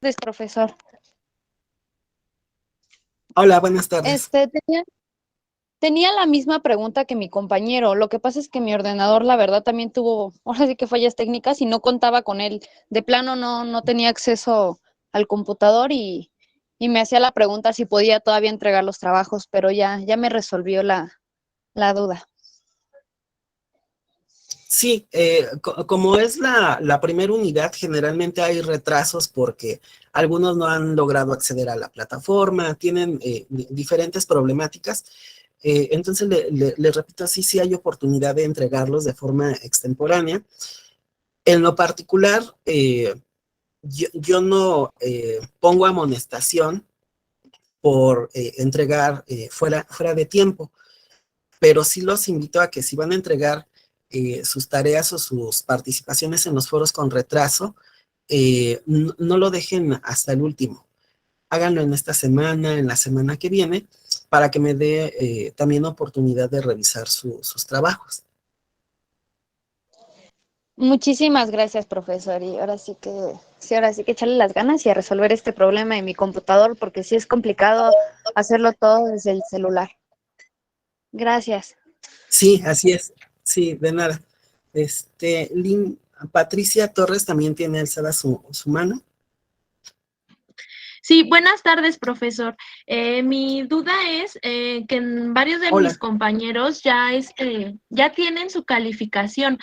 Gracias, profesor. Hola, buenas tardes. Tenía la misma pregunta que mi compañero. Lo que pasa es que mi ordenador, la verdad, también tuvo, ahora sí que fallas técnicas y no contaba con él. De plano no tenía acceso al computador y me hacía la pregunta si podía todavía entregar los trabajos, pero ya me resolvió la duda. Sí, como es la primera unidad, generalmente hay retrasos porque algunos no han logrado acceder a la plataforma, tienen diferentes problemáticas. Entonces, le repito, sí hay oportunidad de entregarlos de forma extemporánea. En lo particular, yo no pongo amonestación por entregar fuera de tiempo, pero sí los invito a que si van a entregar sus tareas o sus participaciones en los foros con retraso, no lo dejen hasta el último. Háganlo en esta semana, en la semana que viene, para que me dé también oportunidad de revisar sus trabajos. Muchísimas gracias, profesor. Y ahora sí que echarle las ganas y a resolver este problema en mi computador, porque sí es complicado hacerlo todo desde el celular. Gracias. Sí, así es. Sí, de nada. Patricia Torres también tiene alzada su mano. Sí, buenas tardes, profesor. Mi duda es que varios de mis Hola. compañeros ya tienen su calificación.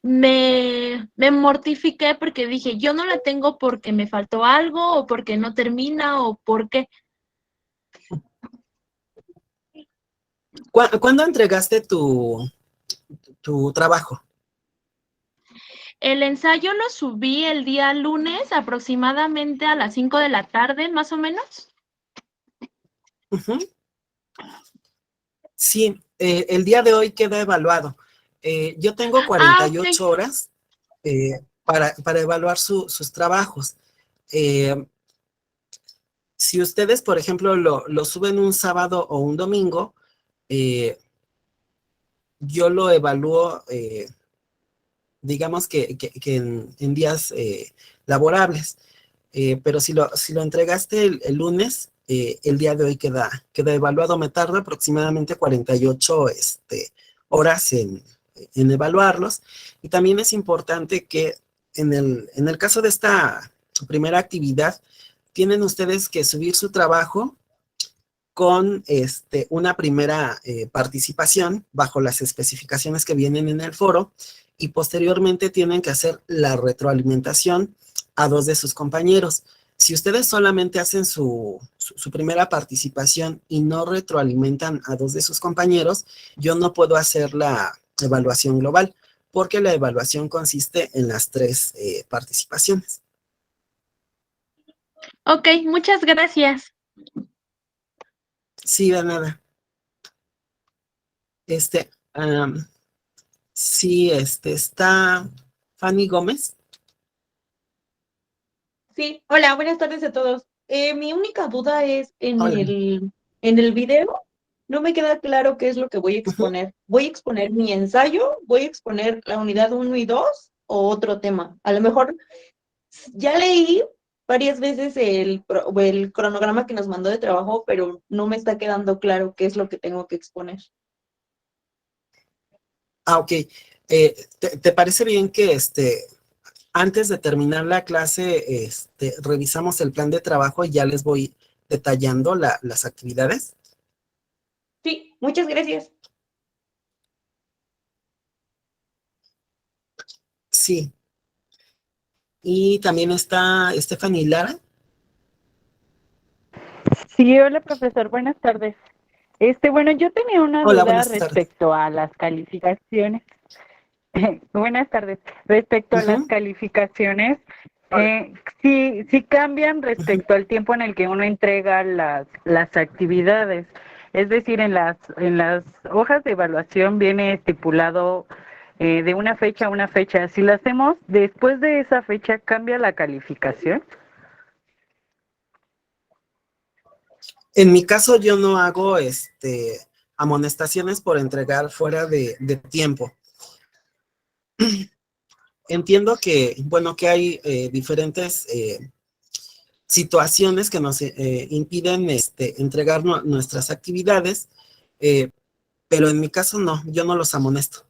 Me mortifiqué porque dije, yo no la tengo porque me faltó algo o porque no termina o porque ¿Cuándo entregaste tu trabajo? el ensayo lo subí el día lunes aproximadamente a las 5 de la tarde, más o menos. Uh-huh. Sí, el día de hoy queda evaluado. Yo tengo Ah, 48 ok. horas para evaluar sus trabajos. Eh, si ustedes, por ejemplo, lo suben un sábado o un domingo, eh, yo lo evalúo, digamos que en días laborables. Pero si lo entregaste el lunes, el día de hoy queda evaluado. Me tarda aproximadamente 48 horas en evaluarlos. Y también es importante que en el caso de esta primera actividad, tienen ustedes que subir su trabajo con una primera participación bajo las especificaciones que vienen en el foro y posteriormente tienen que hacer la retroalimentación a dos de sus compañeros. Si ustedes solamente hacen su primera participación y no retroalimentan a dos de sus compañeros, yo no puedo hacer la evaluación global, porque la evaluación consiste en las tres participaciones. Ok, muchas gracias. Sí, de nada. Este, um, sí, está Fanny Gómez. Sí, hola, buenas tardes a todos. Mi única duda es Hola. en el video, no me queda claro qué es lo que voy a Ujú. exponer. ¿Voy a exponer mi ensayo? ¿Voy a exponer la unidad uno y 2 o otro tema? A lo mejor ya leí varias veces el cronograma que nos mandó de trabajo, pero no me está quedando claro qué es lo que tengo que exponer. Ok. ¿Te parece bien que antes de terminar la clase, revisamos el plan de trabajo y ya les voy detallando las actividades? Sí, muchas gracias. Sí. Y también está Stephanie Lara. Sí, hola profesor, buenas tardes. Bueno, yo tenía una Hola, duda buenas tardes. respecto a las calificaciones. Buenas tardes. Respecto a las Ujú. calificaciones, Hola. sí cambian Ujú. respecto al tiempo en el que uno entrega las actividades. Es decir, en las hojas de evaluación viene estipulado de una fecha a una fecha. Si lo hacemos después de esa fecha, ¿cambia la calificación? En mi caso, yo no hago amonestaciones por entregar fuera de tiempo. Entiendo que, bueno, que hay diferentes situaciones que nos impiden entregar nuestras actividades, pero en mi caso no, yo no los amonesto.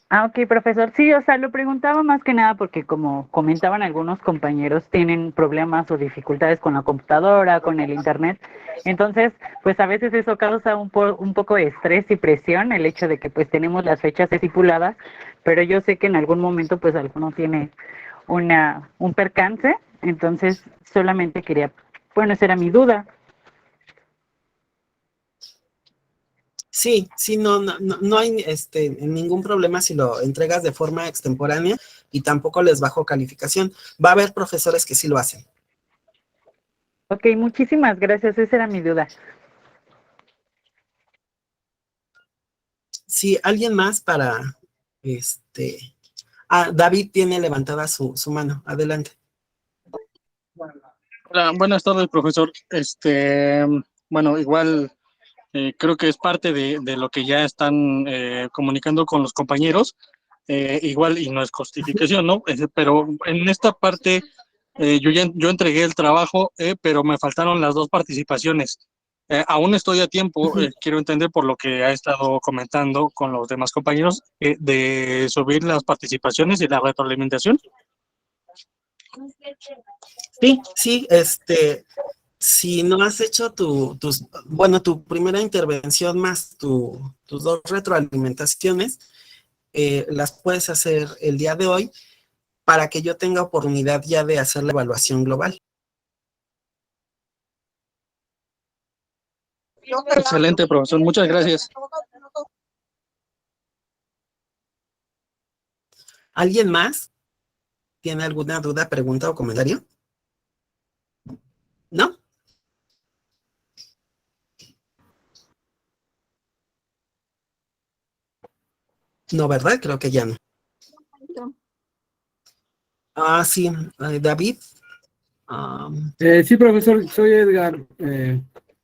Ah, ok, profesor. Sí, o sea, lo preguntaba más que nada porque como comentaban algunos compañeros, tienen problemas o dificultades con la computadora, con el internet. Entonces, pues a veces eso causa un poco de estrés y presión, el hecho de que pues tenemos las fechas estipuladas, pero yo sé que en algún momento pues alguno tiene un percance, entonces solamente quería, bueno, esa era mi duda. Sí, sí, no hay ningún problema si lo entregas de forma extemporánea y tampoco les bajo calificación. Va a haber profesores que sí lo hacen. Ok, muchísimas gracias, esa era mi duda. Sí, alguien más para David tiene levantada su mano. Adelante. Hola, buenas tardes, profesor. Bueno, igual creo que es parte de lo que ya están comunicando con los compañeros, igual y no es justificación, ¿no? Pero en esta parte yo entregué el trabajo, pero me faltaron las dos participaciones. Aún estoy a tiempo, quiero entender por lo que ha estado comentando con los demás compañeros, de subir las participaciones y la retroalimentación. Sí, si no has hecho tu primera intervención más tus dos retroalimentaciones, las puedes hacer el día de hoy para que yo tenga oportunidad ya de hacer la evaluación global. Excelente, profesor. Muchas gracias. ¿Alguien más tiene alguna duda, pregunta o comentario? ¿No? No, ¿verdad? Creo que ya no. Ah, sí, David. Sí, profesor, soy Edgar.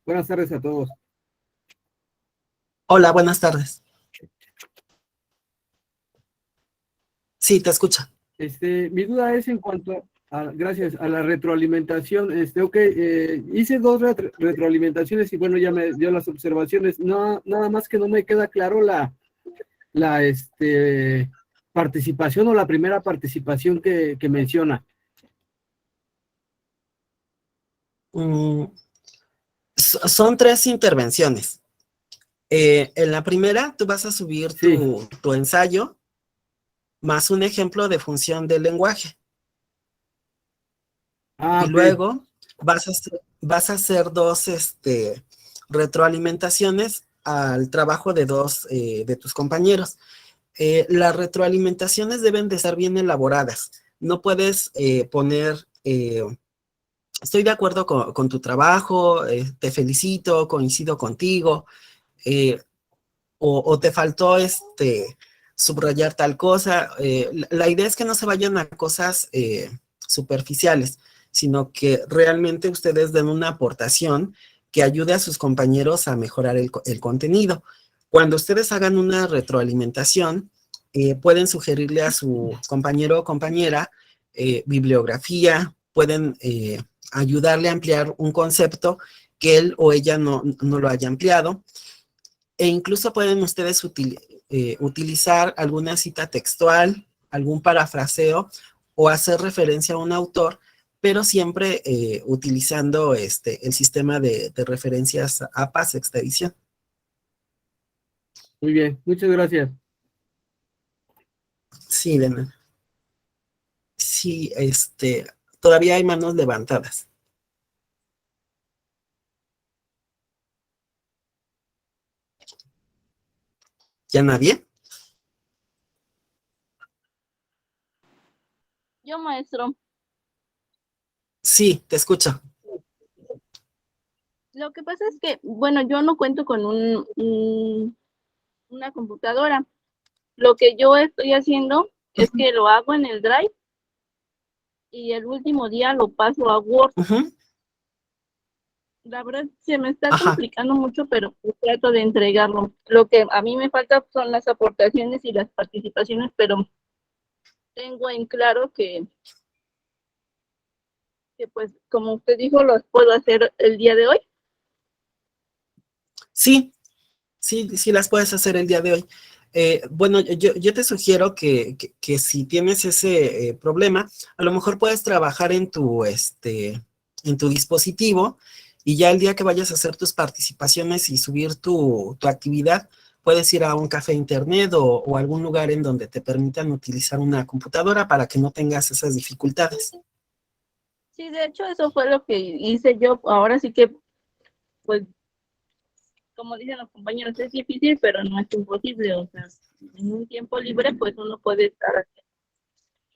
Buenas tardes a todos. Hola, buenas tardes. Sí, te escucho. Mi duda es en cuanto gracias a la retroalimentación. Ok, hice dos retroalimentaciones y bueno, ya me dio las observaciones. No, nada más que no me queda claro la participación o la primera participación que menciona. Son 3 intervenciones. En la primera, tú vas a subir Sí. tu ensayo más un ejemplo de función del lenguaje. Ah, Y ok. luego vas a hacer 2 retroalimentaciones al trabajo de 2 de tus compañeros. Las retroalimentaciones deben de estar bien elaboradas. No puedes poner, estoy de acuerdo con tu trabajo, te felicito, coincido contigo, o te faltó subrayar tal cosa. La idea es que no se vayan a cosas superficiales, sino que realmente ustedes den una aportación que ayude a sus compañeros a mejorar el contenido. Cuando ustedes hagan una retroalimentación, pueden sugerirle a su compañero o compañera bibliografía, pueden ayudarle a ampliar un concepto que él o ella no lo haya ampliado, e incluso pueden ustedes utilizar alguna cita textual, algún parafraseo o hacer referencia a un autor, pero siempre utilizando el sistema de referencias APA, sexta edición. Muy bien, muchas gracias. Sí, de nada. Sí, todavía hay manos levantadas. ¿Ya nadie? Yo, maestro. Sí, te escucho. Lo que pasa es que, bueno, yo no cuento con una computadora. Lo que yo estoy haciendo es que lo hago en el Drive y el último día lo paso a Word. La verdad se me está complicando mucho, pero trato de entregarlo. Lo que a mí me falta son las aportaciones y las participaciones, pero tengo en claro que que pues como usted dijo, los puedo hacer el día de hoy. Sí, sí las puedes hacer el día de hoy. Bueno, yo te sugiero que si tienes ese problema, a lo mejor puedes trabajar en tu dispositivo y ya el día que vayas a hacer tus participaciones y subir tu actividad, puedes ir a un café internet o algún lugar en donde te permitan utilizar una computadora para que no tengas esas dificultades. Sí, de hecho eso fue lo que hice yo. Ahora sí que, pues, como dicen los compañeros, es difícil, pero no es imposible. O sea, en un tiempo libre, pues uno puede estar haciendo.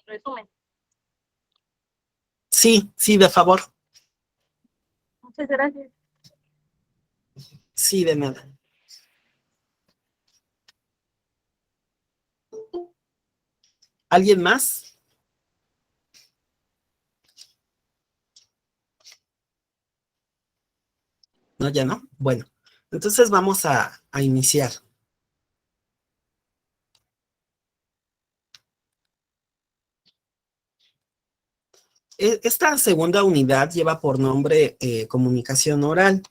Resumen. Sí, de favor. Muchas gracias. Sí, de nada. ¿Alguien más? No, ya no. Bueno, entonces vamos a iniciar. Esta segunda unidad lleva por nombre comunicación oral.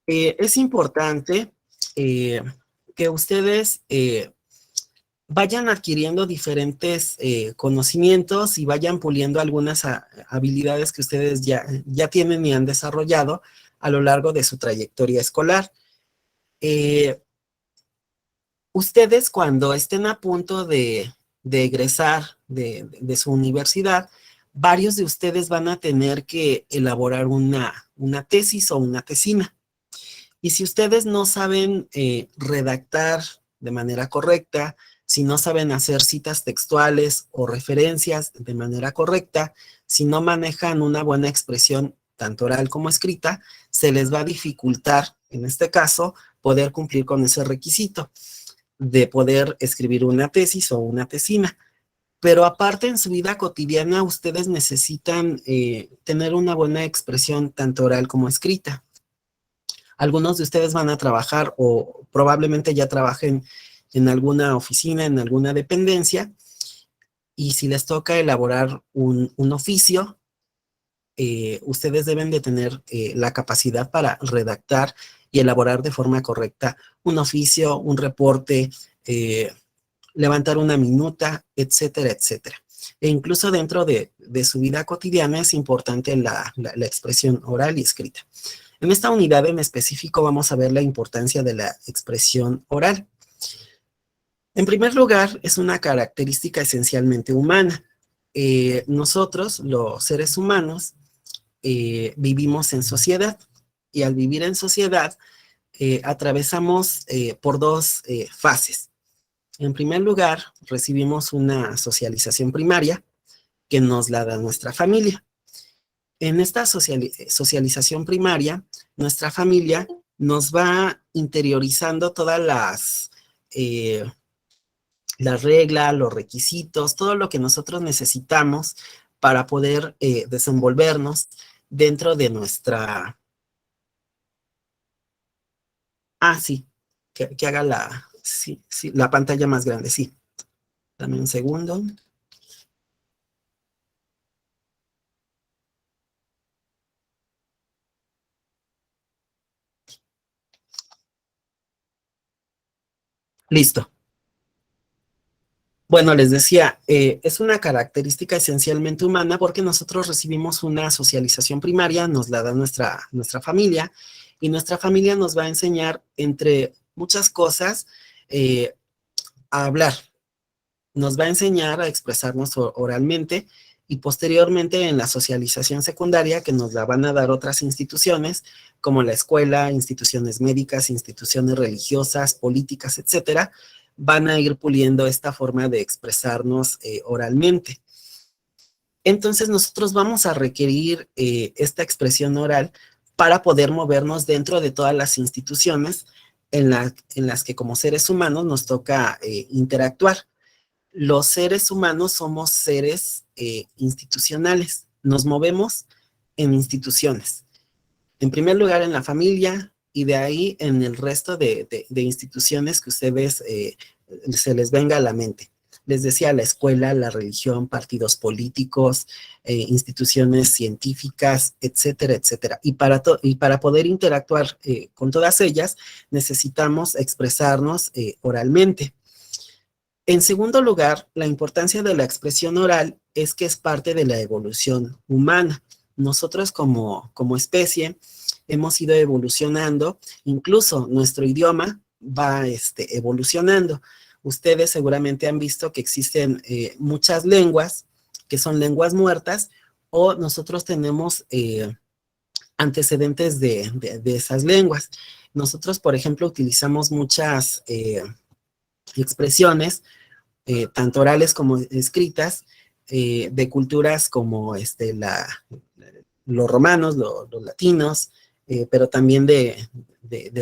Es importante que ustedes vayan adquiriendo diferentes conocimientos y vayan puliendo algunas habilidades que ustedes ya tienen y han desarrollado a lo largo de su trayectoria escolar. Ustedes cuando estén a punto de egresar de su universidad, varios de ustedes van a tener que elaborar una tesis o una tesina. Y si ustedes no saben redactar de manera correcta, si no saben hacer citas textuales o referencias de manera correcta, si no manejan una buena expresión tanto oral como escrita, se les va a dificultar, en este caso, poder cumplir con ese requisito de poder escribir una tesis o una tesina. Pero aparte en su vida cotidiana, ustedes necesitan tener una buena expresión tanto oral como escrita. Algunos de ustedes van a trabajar o probablemente ya trabajen en alguna oficina, en alguna dependencia, y si les toca elaborar un oficio, ustedes deben de tener la capacidad para redactar y elaborar de forma correcta un oficio, un reporte, levantar una minuta, etcétera, etcétera. E incluso dentro de su vida cotidiana es importante la expresión oral y escrita. En esta unidad en específico vamos a ver la importancia de la expresión oral. En primer lugar, es una característica esencialmente humana. Nosotros, los seres humanos, vivimos en sociedad y al vivir en sociedad atravesamos por dos fases. En primer lugar, recibimos una socialización primaria que nos la da nuestra familia. En esta socialización primaria, nuestra familia nos va interiorizando todas las reglas, los requisitos, todo lo que nosotros necesitamos para poder desenvolvernos dentro de nuestra... sí, que haga la pantalla más grande, sí. Dame un segundo. Listo. Bueno, les decía, es una característica esencialmente humana porque nosotros recibimos una socialización primaria, nos la da nuestra familia, y nuestra familia nos va a enseñar, entre muchas cosas, a hablar. Nos va a enseñar a expresarnos oralmente y posteriormente en la socialización secundaria, que nos la van a dar otras instituciones, como la escuela, instituciones médicas, instituciones religiosas, políticas, etcétera, van a ir puliendo esta forma de expresarnos oralmente. Entonces nosotros vamos a requerir esta expresión oral para poder movernos dentro de todas las instituciones en las que como seres humanos nos toca interactuar. Los seres humanos somos seres institucionales, nos movemos en instituciones. En primer lugar en la familia y de ahí en el resto de instituciones que ustedes se les venga a la mente. Les decía, la escuela, la religión, partidos políticos, instituciones científicas, etcétera, etcétera. Y para poder interactuar con todas ellas, necesitamos expresarnos oralmente. En segundo lugar, la importancia de la expresión oral es que es parte de la evolución humana. Nosotros como especie hemos ido evolucionando, incluso nuestro idioma va evolucionando. Ustedes seguramente han visto que existen muchas lenguas que son lenguas muertas, o nosotros tenemos antecedentes de esas lenguas. Nosotros, por ejemplo, utilizamos muchas expresiones, tanto orales como escritas, de culturas como los romanos, los latinos, pero también de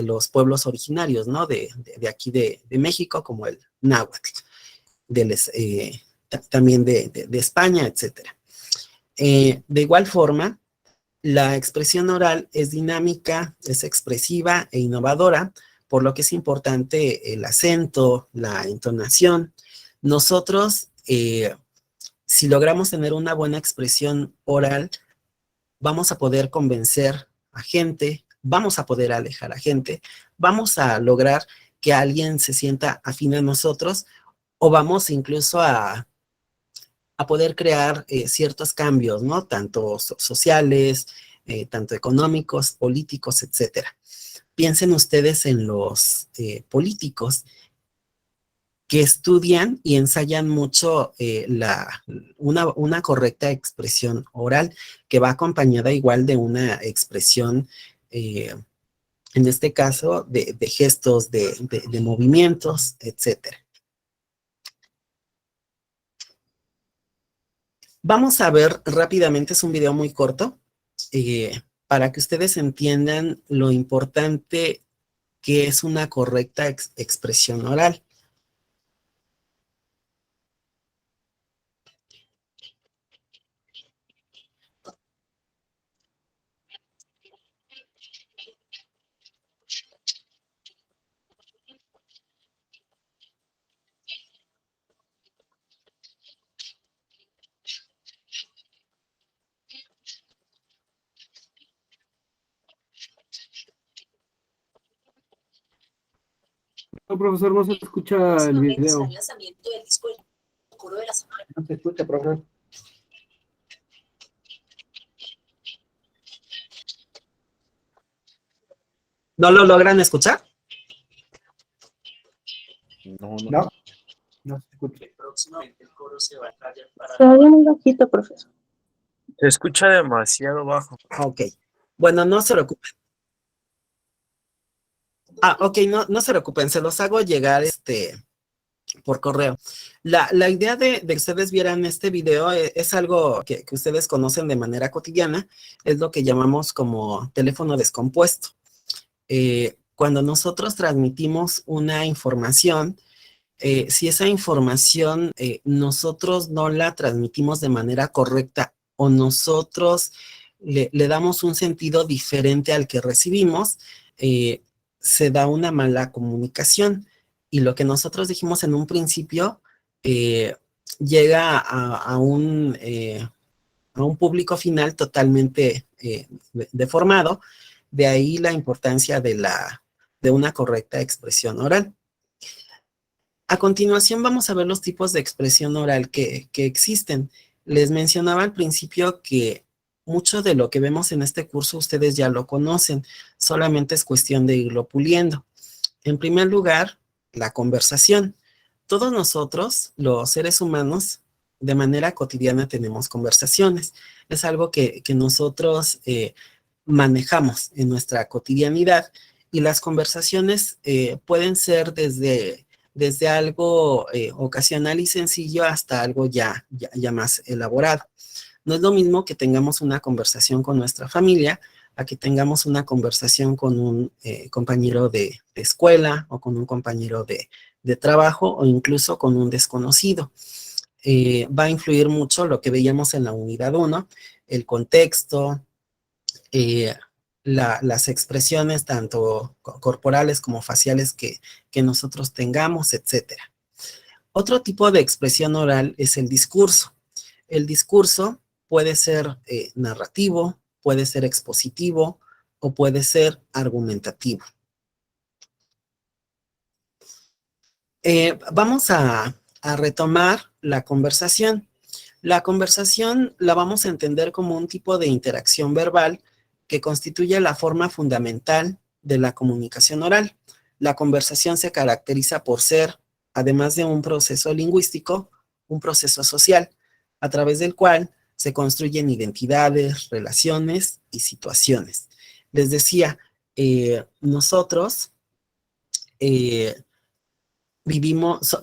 los originarios, ¿no? De aquí de México, como el náhuatl, también de España, etcétera. De igual forma, la expresión oral es dinámica, es expresiva e innovadora, por lo que es importante el acento, la entonación. Nosotros, si logramos tener una buena expresión oral, vamos a poder convencer a gente, vamos a poder alejar a gente, vamos a lograr que alguien se sienta afín a nosotros, o vamos incluso a poder crear ciertos cambios, ¿no? Tanto sociales, tanto económicos, políticos, etcétera. Piensen ustedes en los políticos que estudian y ensayan mucho una correcta expresión oral, que va acompañada igual de una expresión, en este caso, de gestos, de movimientos, etcétera. Vamos a ver rápidamente, es un video muy corto, para que ustedes entiendan lo importante que es una correcta expresión oral. No, profesor, no se escucha el video. No se escucha, profesor. ¿No lo logran escuchar? No. No se escucha. Se oye muy bajito, profesor. Se escucha demasiado bajo. Ok. Bueno, no se preocupen. Ok, no se preocupen, se los hago llegar por correo. La idea de que ustedes vieran este video es algo que ustedes conocen de manera cotidiana, es lo que llamamos como teléfono descompuesto. Cuando nosotros transmitimos una información, si esa información nosotros no la transmitimos de manera correcta, o nosotros le damos un sentido diferente al que recibimos, se da una mala comunicación, y lo que nosotros dijimos en un principio llega a un público final totalmente deformado. De ahí la importancia de una correcta expresión oral. A continuación vamos a ver los tipos de expresión oral que existen. Les mencionaba al principio que mucho de lo que vemos en este curso ustedes ya lo conocen, solamente es cuestión de irlo puliendo. En primer lugar, la conversación. Todos nosotros, los seres humanos, de manera cotidiana tenemos conversaciones. Es algo que nosotros manejamos en nuestra cotidianidad, y las conversaciones pueden ser desde algo ocasional y sencillo hasta algo ya más elaborado. No es lo mismo que tengamos una conversación con nuestra familia a que tengamos una conversación con un compañero de escuela, o con un compañero de trabajo, o incluso con un desconocido. Va a influir mucho lo que veíamos en la unidad 1, el contexto, las expresiones tanto corporales como faciales que nosotros tengamos, etcétera. Otro tipo de expresión oral es el discurso. El discurso puede ser narrativo, puede ser expositivo o puede ser argumentativo. Vamos a retomar la conversación. La conversación la vamos a entender como un tipo de interacción verbal que constituye la forma fundamental de la comunicación oral. La conversación se caracteriza por ser, además de un proceso lingüístico, un proceso social, a través del cual se construyen identidades, relaciones y situaciones. Les decía, nosotros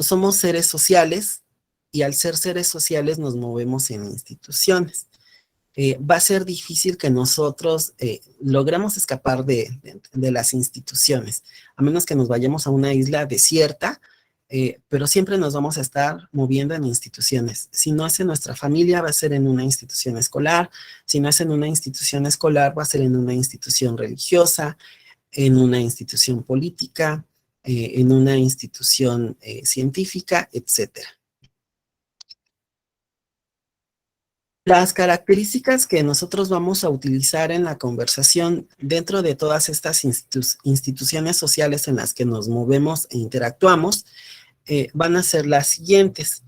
somos seres sociales y al ser seres sociales nos movemos en instituciones. Va a ser difícil que nosotros logremos escapar de las instituciones, a menos que nos vayamos a una isla desierta, pero siempre nos vamos a estar moviendo en instituciones. Si no es en nuestra familia, va a ser en una institución escolar. Si no es en una institución escolar, va a ser en una institución religiosa, en una institución política, en una institución científica, etcétera. Las características que nosotros vamos a utilizar en la conversación dentro de todas estas instituciones sociales en las que nos movemos e interactuamos van a ser las siguientes.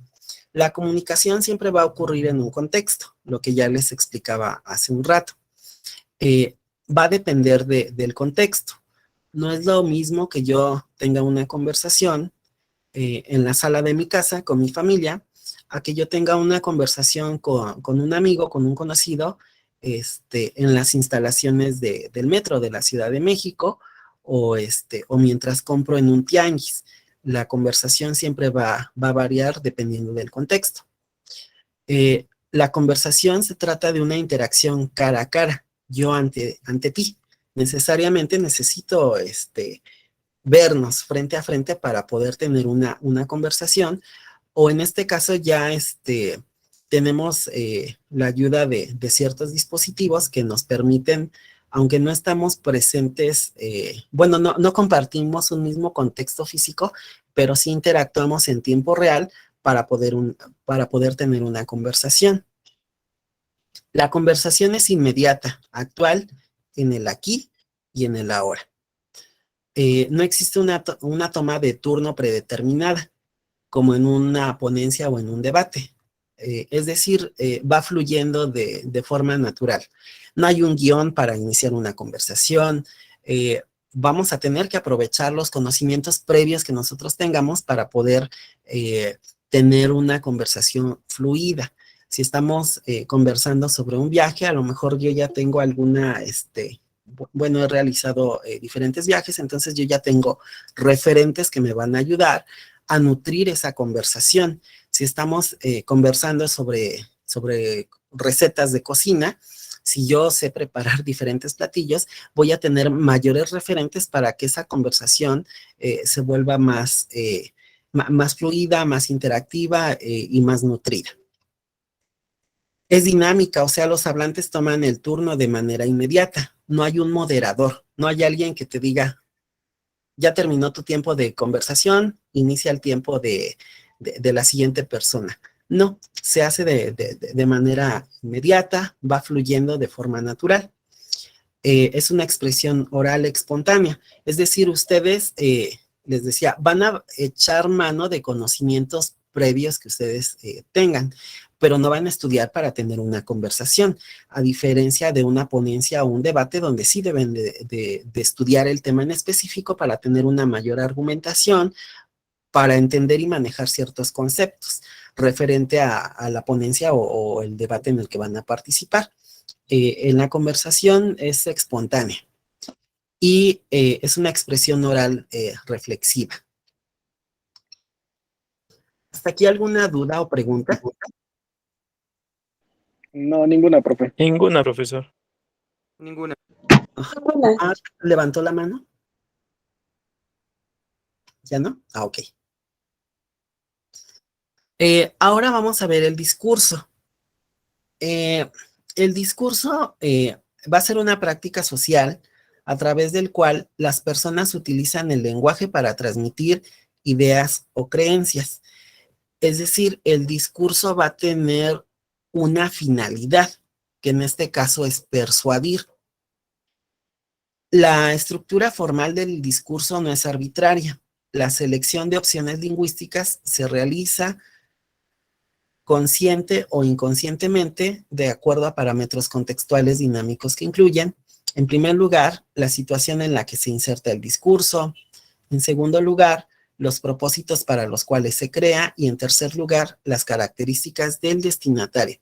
La comunicación siempre va a ocurrir en un contexto, lo que ya les explicaba hace un rato. Va a depender del contexto. No es lo mismo que yo tenga una conversación en la sala de mi casa con mi familia, a que yo tenga una conversación con un amigo, con un conocido, en las instalaciones del metro de la Ciudad de México, o mientras compro en un tianguis. La conversación siempre va a variar dependiendo del contexto. La conversación se trata de una interacción cara a cara, yo ante ti. Necesariamente necesito vernos frente a frente para poder tener una conversación, o en este caso ya tenemos la ayuda de ciertos dispositivos que nos permiten, aunque no estamos presentes, bueno, no compartimos un mismo contexto físico, pero sí interactuamos en tiempo real para poder tener una conversación. La conversación es inmediata, actual, en el aquí y en el ahora. No existe una toma de turno predeterminada, como en una ponencia o en un debate. Es decir, va fluyendo de forma natural. No hay un guión para iniciar una conversación. Vamos a tener que aprovechar los conocimientos previos que nosotros tengamos para poder tener una conversación fluida. Si estamos conversando sobre un viaje, a lo mejor yo ya tengo alguna, bueno, he realizado diferentes viajes, entonces yo ya tengo referentes que me van a ayudar a nutrir esa conversación. Si estamos conversando sobre recetas de cocina, si yo sé preparar diferentes platillos, voy a tener mayores referentes para que esa conversación se vuelva más fluida, más interactiva y más nutrida. Es dinámica, o sea, los hablantes toman el turno de manera inmediata. No hay un moderador, no hay alguien que te diga, ya terminó tu tiempo de conversación, inicia el tiempo de la siguiente persona. No, se hace de manera inmediata, va fluyendo de forma natural. Es una expresión oral espontánea, es decir, ustedes, les decía, van a echar mano de conocimientos previos que ustedes tengan, pero no van a estudiar para tener una conversación, a diferencia de una ponencia o un debate donde sí deben de estudiar el tema en específico para tener una mayor argumentación, para entender y manejar ciertos conceptos referente a la ponencia o el debate en el que van a participar. En la conversación es espontánea y es una expresión oral reflexiva. ¿Hasta aquí alguna duda o pregunta? No, ninguna, profe. Ninguna, profesor. Ninguna. ¿Levantó la mano? ¿Ya no? Ah, ok. Ahora vamos a ver el discurso. El discurso va a ser una práctica social a través del cual las personas utilizan el lenguaje para transmitir ideas o creencias. Es decir, el discurso va a tener una finalidad, que en este caso es persuadir. La estructura formal del discurso no es arbitraria. La selección de opciones lingüísticas se realiza consciente o inconscientemente de acuerdo a parámetros contextuales dinámicos que incluyen, en primer lugar, la situación en la que se inserta el discurso, en segundo lugar, los propósitos para los cuales se crea y en tercer lugar, las características del destinatario.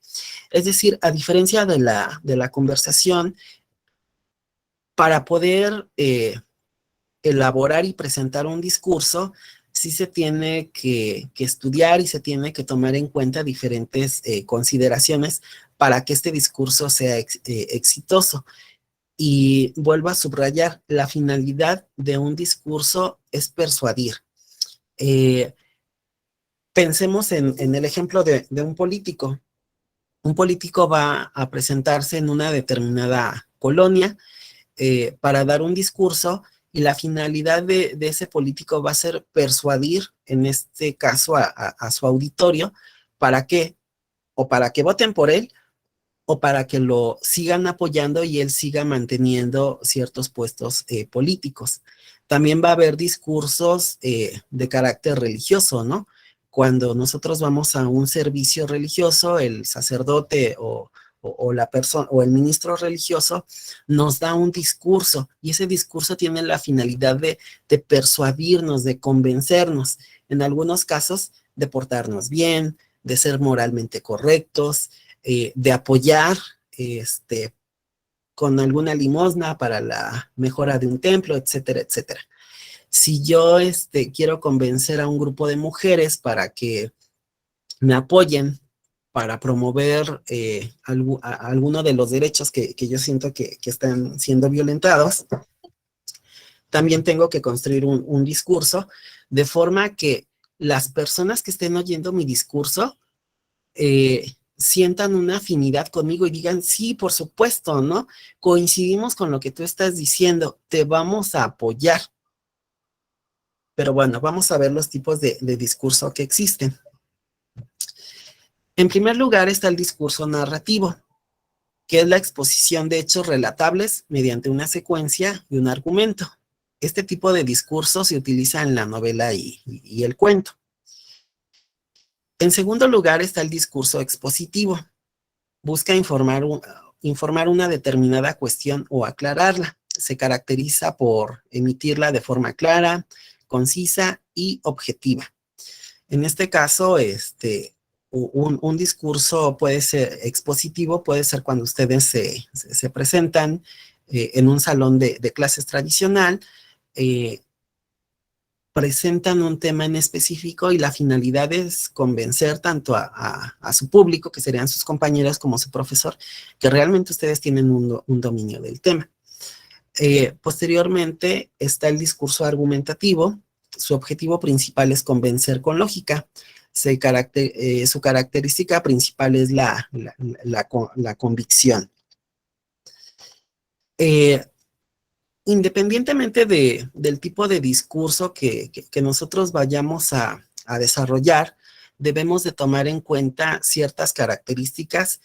Es decir, a diferencia de la conversación, para poder elaborar y presentar un discurso, sí se tiene que estudiar y se tiene que tomar en cuenta diferentes consideraciones para que este discurso sea exitoso. Y vuelvo a subrayar, la finalidad de un discurso es persuadir. Pensemos en el ejemplo de un político. Un político va a presentarse en una determinada colonia para dar un discurso y la finalidad de ese político va a ser persuadir, en este caso, a su auditorio, ¿para qué? O para que voten por él, o para que lo sigan apoyando y él siga manteniendo ciertos puestos políticos. También va a haber discursos de carácter religioso, ¿no? Cuando nosotros vamos a un servicio religioso, el sacerdote o la persona o el ministro religioso nos da un discurso y ese discurso tiene la finalidad de persuadirnos, de convencernos, en algunos casos de portarnos bien, de ser moralmente correctos, de apoyar con alguna limosna para la mejora de un templo, etcétera, etcétera. Si yo quiero convencer a un grupo de mujeres para que me apoyen para promover alguno de los derechos que yo siento que están siendo violentados, también tengo que construir un discurso de forma que las personas que estén oyendo mi discurso sientan una afinidad conmigo y digan, sí, por supuesto, ¿no? Coincidimos con lo que tú estás diciendo, te vamos a apoyar. Pero bueno, vamos a ver los tipos de discurso que existen. En primer lugar está el discurso narrativo, que es la exposición de hechos relatables mediante una secuencia y un argumento. Este tipo de discurso se utiliza en la novela y el cuento. En segundo lugar está el discurso expositivo. Busca informar una determinada cuestión o aclararla. Se caracteriza por emitirla de forma clara, concisa y objetiva. En este caso, un discurso puede ser expositivo, puede ser cuando ustedes se presentan en un salón de clases tradicional, presentan un tema en específico y la finalidad es convencer tanto a su público, que serían sus compañeros, como su profesor, que realmente ustedes tienen un dominio del tema. Posteriormente está el discurso argumentativo. Su objetivo principal es convencer con lógica. Su característica principal es la convicción. Independientemente del tipo de discurso que nosotros vayamos a desarrollar, debemos de tomar en cuenta ciertas características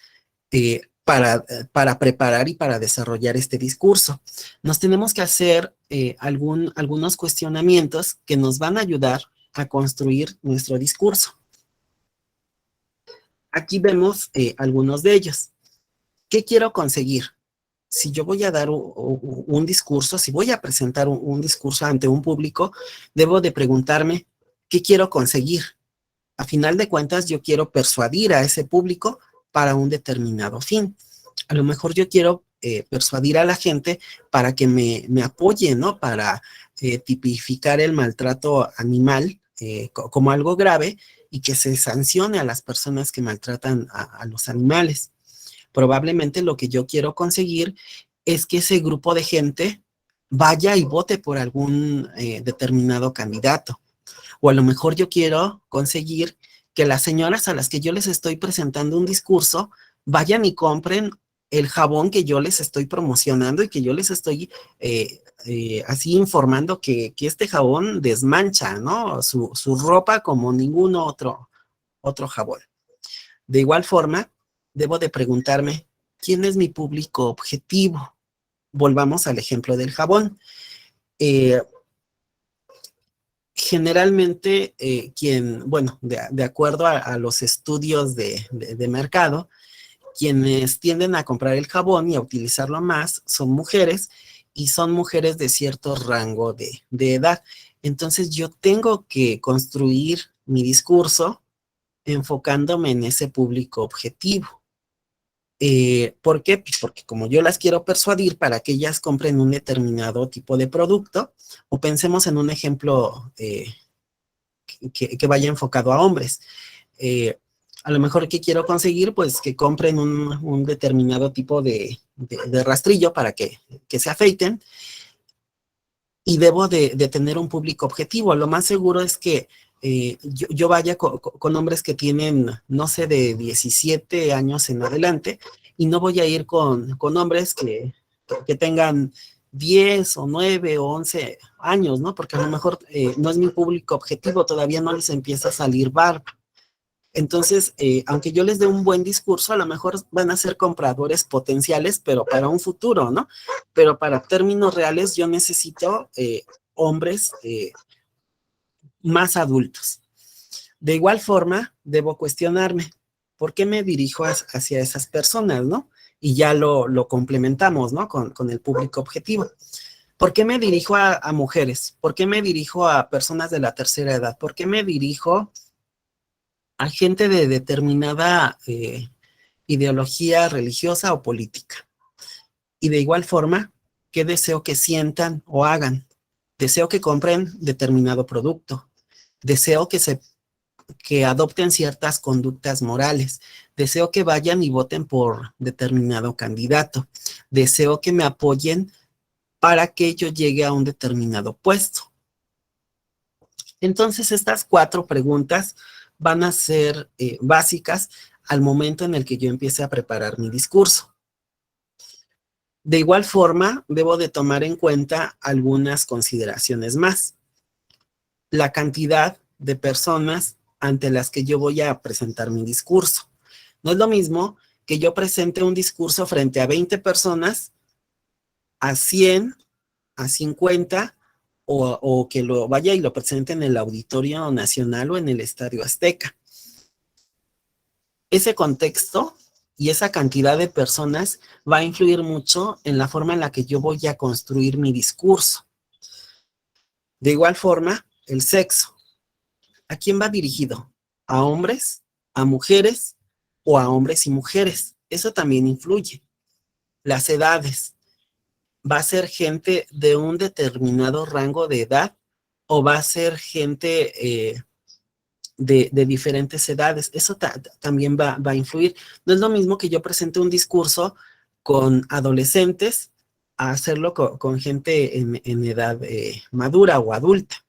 para preparar y para desarrollar este discurso. Nos tenemos que hacer algunos cuestionamientos que nos van a ayudar a construir nuestro discurso. Aquí vemos algunos de ellos. ¿Qué quiero conseguir? Si yo voy a dar un discurso, si voy a presentar un discurso ante un público, debo de preguntarme, ¿qué quiero conseguir? A final de cuentas, yo quiero persuadir a ese público para un determinado fin. A lo mejor yo quiero persuadir a la gente para que me apoye, ¿no? Para tipificar el maltrato animal como algo grave y que se sancione a las personas que maltratan a los animales. Probablemente lo que yo quiero conseguir es que ese grupo de gente vaya y vote por algún determinado candidato. O a lo mejor yo quiero conseguir que las señoras a las que yo les estoy presentando un discurso vayan y compren el jabón que yo les estoy promocionando y que yo les estoy así informando que este jabón desmancha, ¿no? Su ropa como ningún otro otro jabón. De igual forma, debo de preguntarme, ¿quién es mi público objetivo? Volvamos al ejemplo del jabón. Generalmente, de acuerdo a los estudios de mercado, quienes tienden a comprar el jabón y a utilizarlo más son mujeres, y son mujeres de cierto rango de edad. Entonces yo tengo que construir mi discurso enfocándome en ese público objetivo. ¿Por qué? Pues porque como yo las quiero persuadir para que ellas compren un determinado tipo de producto, o pensemos en un ejemplo que vaya enfocado a hombres. A lo mejor, ¿qué quiero conseguir? Pues que compren un determinado tipo de rastrillo para que se afeiten, y debo de tener un público objetivo. Lo más seguro es que yo vaya con hombres que tienen, no sé, de 17 años en adelante, y no voy a ir con hombres que tengan 10 o 9 o 11 años, ¿no? Porque a lo mejor no es mi público objetivo, todavía no les empieza a salir barba. Entonces, aunque yo les dé un buen discurso, a lo mejor van a ser compradores potenciales, pero para un futuro, ¿no? Pero para términos reales yo necesito hombres más adultos. De igual forma, debo cuestionarme, ¿por qué me dirijo hacia esas personas, no? Y ya lo complementamos, ¿no? Con el público objetivo. ¿Por qué me dirijo a mujeres? ¿Por qué me dirijo a personas de la tercera edad? ¿Por qué me dirijo a gente de determinada ideología religiosa o política? Y de igual forma, ¿qué deseo que sientan o hagan? Deseo que compren determinado producto. Deseo que adopten ciertas conductas morales. Deseo que vayan y voten por determinado candidato. Deseo que me apoyen para que yo llegue a un determinado puesto. Entonces, estas 4 preguntas van a ser básicas al momento en el que yo empiece a preparar mi discurso. De igual forma, debo de tomar en cuenta algunas consideraciones más. La cantidad de personas ante las que yo voy a presentar mi discurso. No es lo mismo que yo presente un discurso frente a 20 personas, a 100, a 50, o que lo vaya y lo presente en el Auditorio Nacional o en el Estadio Azteca. Ese contexto y esa cantidad de personas va a influir mucho en la forma en la que yo voy a construir mi discurso. De igual forma, el sexo. ¿A quién va dirigido? ¿A hombres, a mujeres o a hombres y mujeres? Eso también influye. Las edades. ¿Va a ser gente de un determinado rango de edad o va a ser gente de diferentes edades? Eso también va a influir. No es lo mismo que yo presente un discurso con adolescentes a hacerlo con gente en edad madura o adulta.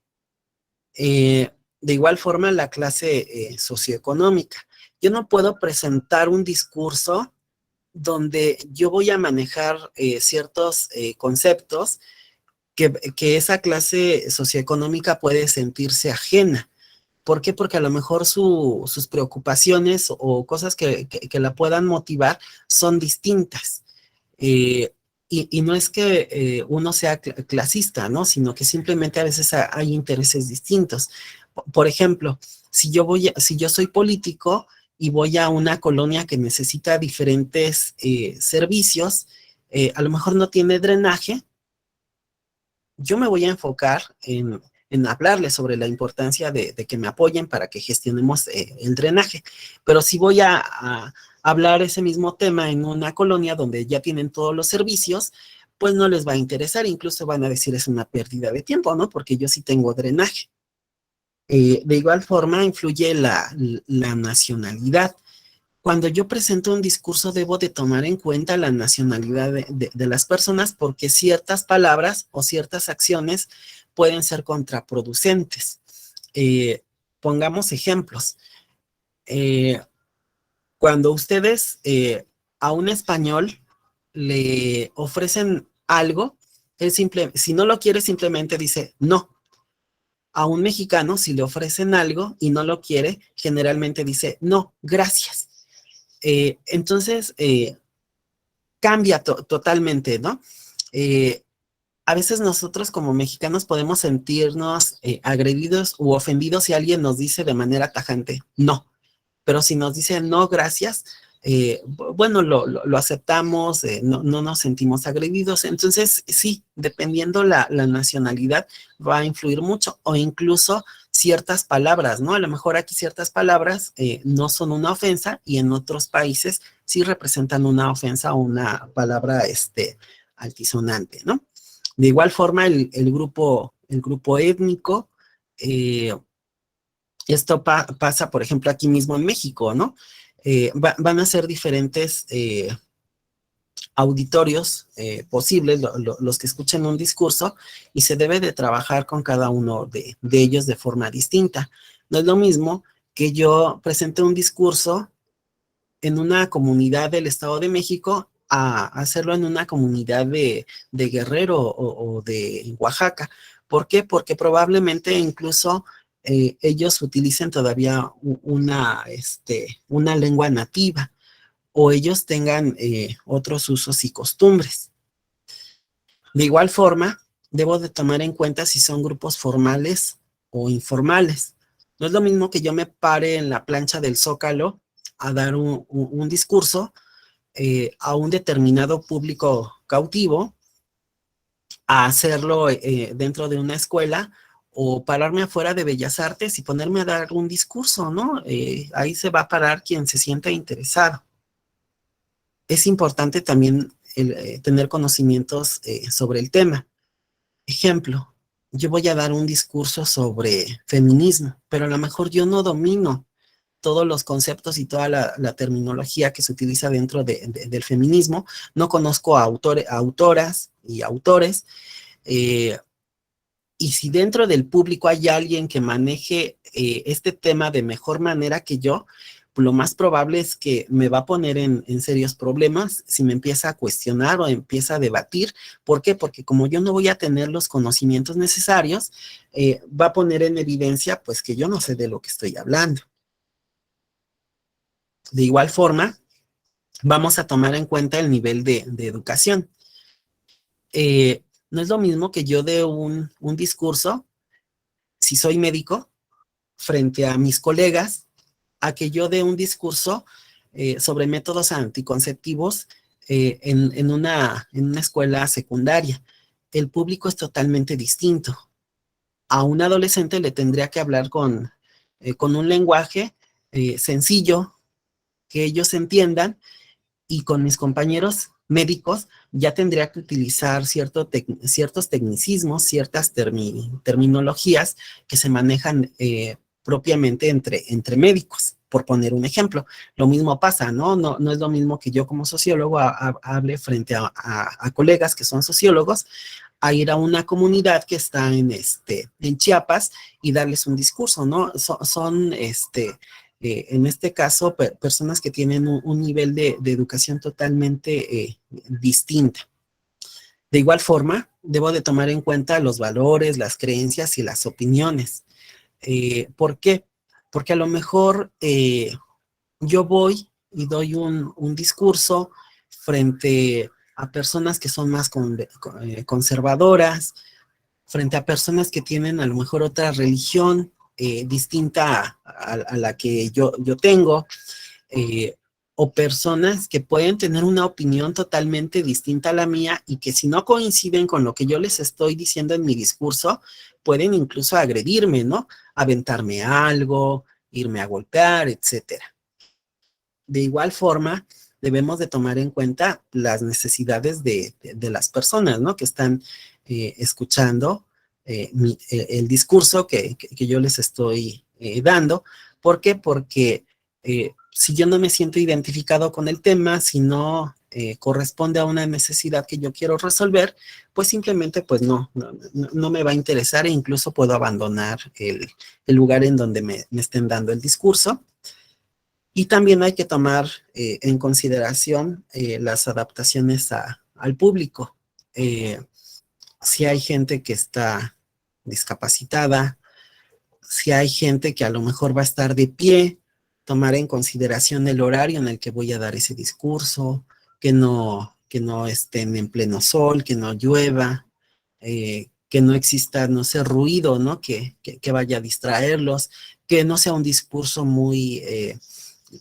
De igual forma, la clase socioeconómica. Yo no puedo presentar un discurso donde yo voy a manejar ciertos conceptos que esa clase socioeconómica puede sentirse ajena. ¿Por qué? Porque a lo mejor sus preocupaciones o cosas que la puedan motivar son distintas. Y no es que uno sea clasista, ¿no? Sino que simplemente a veces hay intereses distintos. Por ejemplo, si yo soy político y voy a una colonia que necesita diferentes servicios, a lo mejor no tiene drenaje, yo me voy a enfocar en hablarles sobre la importancia de que me apoyen para que gestionemos el drenaje. Pero si voy a hablar ese mismo tema en una colonia donde ya tienen todos los servicios, pues no les va a interesar, incluso van a decir es una pérdida de tiempo, ¿no? Porque yo sí tengo drenaje. De igual forma influye la nacionalidad. Cuando yo presento un discurso debo de tomar en cuenta la nacionalidad de las personas, porque ciertas palabras o ciertas acciones pueden ser contraproducentes. Pongamos ejemplos. Cuando ustedes a un español le ofrecen algo, él si no lo quiere simplemente dice no. A un mexicano, si le ofrecen algo y no lo quiere, generalmente dice, no, gracias. Entonces, cambia totalmente, ¿no? A veces nosotros como mexicanos podemos sentirnos agredidos u ofendidos si alguien nos dice de manera tajante, no. Pero si nos dice no, gracias, bueno, lo aceptamos, no nos sentimos agredidos. Entonces, sí, dependiendo la nacionalidad, va a influir mucho, o incluso ciertas palabras, ¿no? A lo mejor aquí ciertas palabras no son una ofensa y en otros países sí representan una ofensa o una palabra altisonante, ¿no? De igual forma, el grupo étnico, esto pasa, por ejemplo, aquí mismo en México, ¿no? Van a ser diferentes auditorios posibles, los que escuchen un discurso, y se debe de trabajar con cada uno de ellos de forma distinta. No es lo mismo que yo presente un discurso en una comunidad del Estado de México a hacerlo en una comunidad de Guerrero o de Oaxaca. ¿Por qué? Porque probablemente incluso ellos utilicen todavía una lengua nativa o ellos tengan otros usos y costumbres. De igual forma, debo de tomar en cuenta si son grupos formales o informales. No es lo mismo que yo me pare en la plancha del Zócalo a dar un discurso a un determinado público cautivo, a hacerlo dentro de una escuela o pararme afuera de Bellas Artes y ponerme a dar un discurso, ¿no? Ahí se va a parar quien se sienta interesado. Es importante también tener conocimientos sobre el tema. Ejemplo, yo voy a dar un discurso sobre feminismo, pero a lo mejor yo no domino todos los conceptos y toda la terminología que se utiliza dentro del feminismo. No conozco a autoras y autores. Y si dentro del público hay alguien que maneje este tema de mejor manera que yo, lo más probable es que me va a poner en serios problemas si me empieza a cuestionar o empieza a debatir. ¿Por qué? Porque como yo no voy a tener los conocimientos necesarios, va a poner en evidencia pues que yo no sé de lo que estoy hablando. De igual forma, vamos a tomar en cuenta el nivel de educación. No es lo mismo que yo dé un discurso, si soy médico, frente a mis colegas, a que yo dé un discurso sobre métodos anticonceptivos en una escuela secundaria. El público es totalmente distinto. A un adolescente le tendría que hablar con un lenguaje sencillo, que ellos entiendan, y con mis compañeros médicos ya tendría que utilizar ciertos tecnicismos, ciertas terminologías que se manejan propiamente entre médicos, por poner un ejemplo. Lo mismo pasa, ¿no? No es lo mismo que yo como sociólogo hable frente a colegas que son sociólogos, a ir a una comunidad que está en Chiapas y darles un discurso, ¿no? Son en este caso, personas que tienen un nivel de educación totalmente distinta. De igual forma, debo de tomar en cuenta los valores, las creencias y las opiniones. ¿Por qué? Porque a lo mejor yo voy y doy un discurso frente a personas que son más conservadoras, frente a personas que tienen a lo mejor otra religión distinta a la que yo tengo, o personas que pueden tener una opinión totalmente distinta a la mía y que si no coinciden con lo que yo les estoy diciendo en mi discurso, pueden incluso agredirme, ¿no? Aventarme algo, irme a golpear, etcétera. De igual forma, debemos de tomar en cuenta las necesidades de las personas, ¿no? Que están escuchando el discurso que yo les estoy dando. ¿Por qué? Porque si yo no me siento identificado con el tema, si no corresponde a una necesidad que yo quiero resolver, pues simplemente pues no me va a interesar e incluso puedo abandonar el lugar en donde me estén dando el discurso. Y también hay que tomar en consideración las adaptaciones al público. Si hay gente que está discapacitada, si hay gente que a lo mejor va a estar de pie, tomar en consideración el horario en el que voy a dar ese discurso, que no estén en pleno sol, que no llueva, que no exista, no sé, ruido, ¿no? Que vaya a distraerlos, que no sea un discurso muy,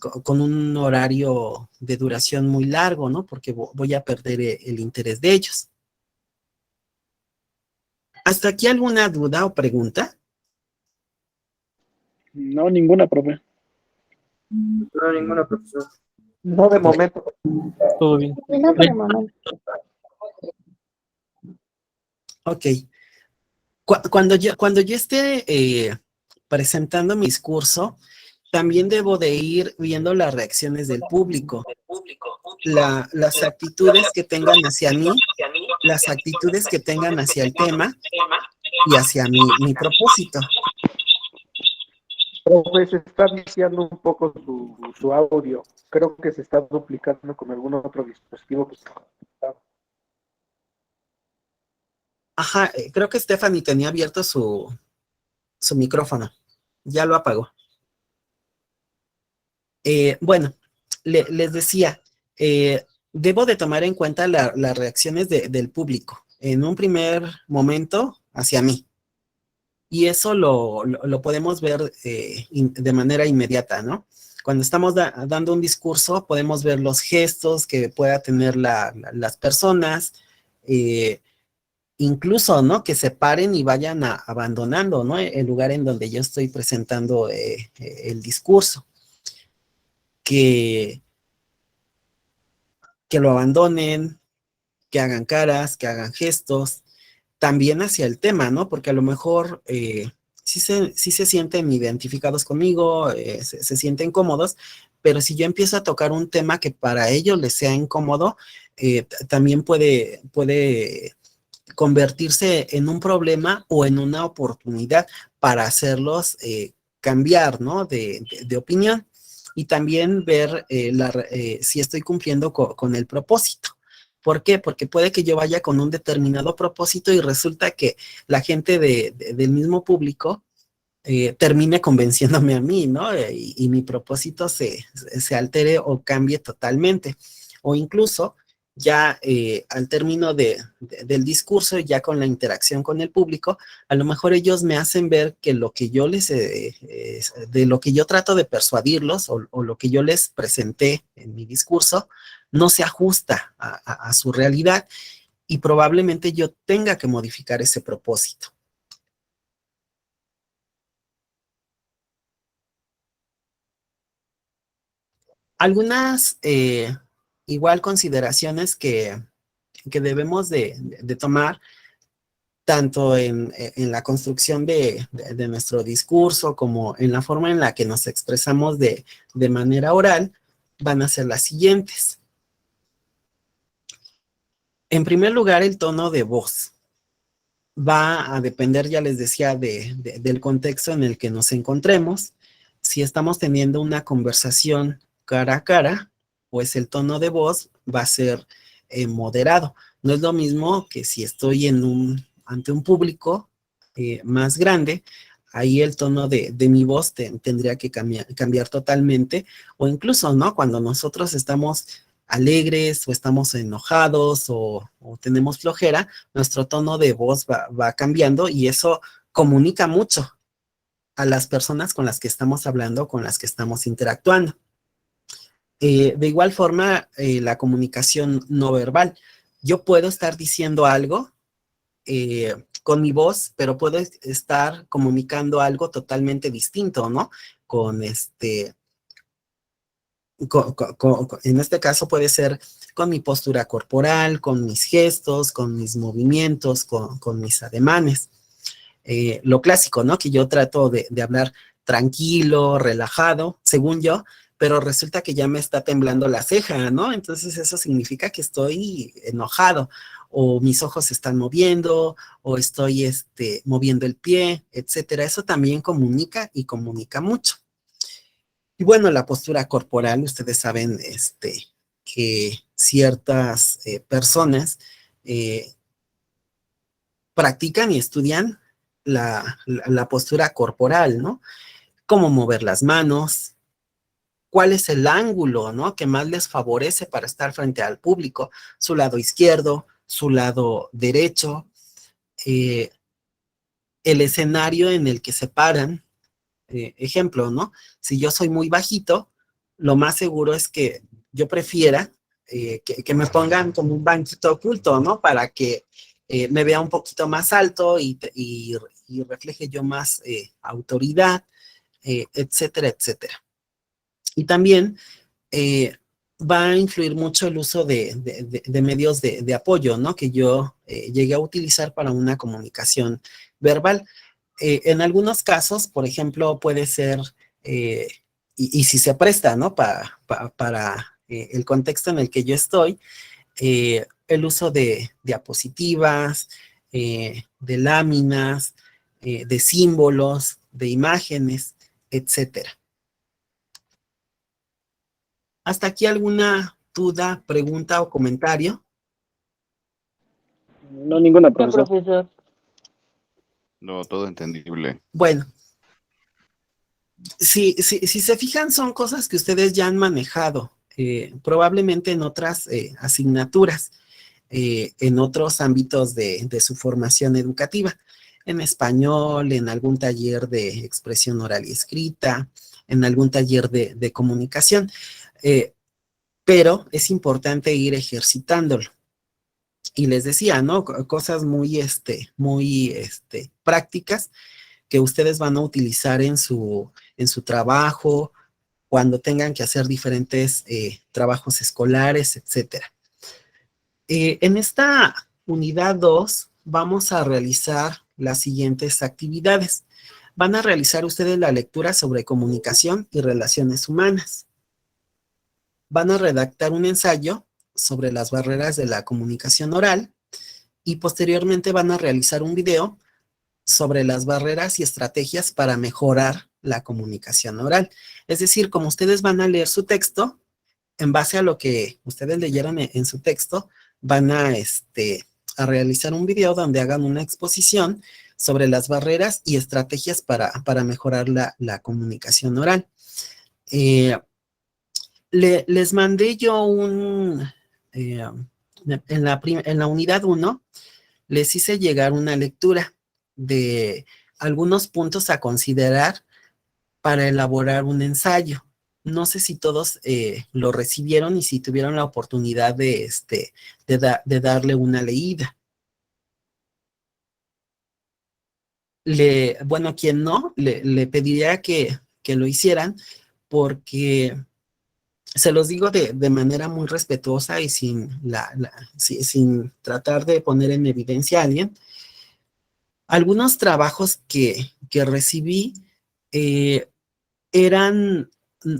con un horario de duración muy largo, ¿no? Porque voy a perder el interés de ellos. ¿Hasta aquí alguna duda o pregunta? No, ninguna, profe. No, ninguna, profesor. No, de momento. Todo bien. No por el momento. Ok. Cuando yo esté presentando mi discurso, también debo de ir viendo las reacciones del público, las actitudes que tengan hacia mí, las actitudes que tengan hacia el tema y hacia mi propósito. Profe, se está viciando un poco su audio. Creo que se está duplicando con algún otro dispositivo que está. Ajá, creo que Stephanie tenía abierto su micrófono. Ya lo apagó. Bueno, les decía, debo de tomar en cuenta las reacciones del público en un primer momento hacia mí. Y eso lo podemos ver de manera inmediata, ¿no? Cuando estamos dando un discurso, podemos ver los gestos que pueda tener las personas, incluso, ¿no? Que se paren y vayan abandonando, ¿no? El lugar en donde yo estoy presentando el discurso. Que lo abandonen, que hagan caras, que hagan gestos, también hacia el tema, ¿no? Porque a lo mejor sí se sienten identificados conmigo, se sienten cómodos, pero si yo empiezo a tocar un tema que para ellos les sea incómodo, también puede convertirse en un problema o en una oportunidad para hacerlos cambiar, ¿no? De opinión. Y también ver si estoy cumpliendo con el propósito. ¿Por qué? Porque puede que yo vaya con un determinado propósito y resulta que la gente del mismo público termine convenciéndome a mí, ¿no? Y mi propósito se altere o cambie totalmente. O incluso ya al término del discurso, ya con la interacción con el público, a lo mejor ellos me hacen ver que lo que yo de lo que yo trato de persuadirlos o lo que yo les presenté en mi discurso, no se ajusta a su realidad y probablemente yo tenga que modificar ese propósito. Algunas igual consideraciones que debemos de tomar tanto en la construcción de nuestro discurso como en la forma en la que nos expresamos de manera oral, van a ser las siguientes. En primer lugar, el tono de voz. Va a depender, ya les decía, del contexto en el que nos encontremos. Si estamos teniendo una conversación cara a cara, pues el tono de voz va a ser moderado. No es lo mismo que si estoy ante un público más grande, ahí el tono de mi voz tendría que cambiar totalmente, o incluso, ¿no? Cuando nosotros estamos alegres o estamos enojados o tenemos flojera, nuestro tono de voz va cambiando y eso comunica mucho a las personas con las que estamos hablando, con las que estamos interactuando. De igual forma, la comunicación no verbal. Yo puedo estar diciendo algo con mi voz, pero puedo estar comunicando algo totalmente distinto, ¿no? En este caso puede ser con mi postura corporal, con mis gestos, con mis movimientos, con mis ademanes. Lo clásico, ¿no? Que yo trato de hablar tranquilo, relajado, según yo, pero resulta que ya me está temblando la ceja, ¿no? Entonces eso significa que estoy enojado, o mis ojos se están moviendo, o estoy moviendo el pie, etcétera. Eso también comunica y comunica mucho. Y bueno, la postura corporal, ustedes saben que ciertas personas practican y estudian la postura corporal, ¿no? Cómo mover las manos, cuál es el ángulo, ¿no?, que más les favorece para estar frente al público, su lado izquierdo, su lado derecho, el escenario en el que se paran. Ejemplo, ¿no? Si yo soy muy bajito, lo más seguro es que yo prefiera que me pongan como un banquito oculto, ¿no? Para que me vea un poquito más alto y refleje yo más autoridad, etcétera, etcétera. Y también va a influir mucho el uso de medios de apoyo, ¿no? Que yo llegué a utilizar para una comunicación verbal. En algunos casos, por ejemplo, puede ser, y si se presta, ¿no? Para el contexto en el que yo estoy, el uso de diapositivas, de láminas, de símbolos, de imágenes, etcétera. ¿Hasta aquí alguna duda, pregunta o comentario? No, ninguna, No, profesor. profesor. No, todo entendible. Bueno, si se fijan, son cosas que ustedes ya han manejado, probablemente en otras asignaturas, en otros ámbitos de su formación educativa, en español, en algún taller de expresión oral y escrita, en algún taller de comunicación, pero es importante ir ejercitándolo. Y les decía, ¿no? Cosas muy prácticas que ustedes van a utilizar en su trabajo, cuando tengan que hacer diferentes trabajos escolares, etcétera. En esta unidad 2 vamos a realizar las siguientes actividades. Van a realizar ustedes la lectura sobre comunicación y relaciones humanas. Van a redactar un ensayo sobre las barreras de la comunicación oral y posteriormente van a realizar un video sobre las barreras y estrategias para mejorar la comunicación oral. Es decir, como ustedes van a leer su texto, en base a lo que ustedes leyeron en su texto, van a realizar un video donde hagan una exposición sobre las barreras y estrategias para mejorar la comunicación oral. Les mandé yo en la unidad 1, les hice llegar una lectura de algunos puntos a considerar para elaborar un ensayo. No sé si todos lo recibieron y si tuvieron la oportunidad de darle una leída. Bueno, quien no, le pediría que lo hicieran, porque se los digo de manera muy respetuosa y sin tratar de poner en evidencia a alguien. Algunos trabajos que recibí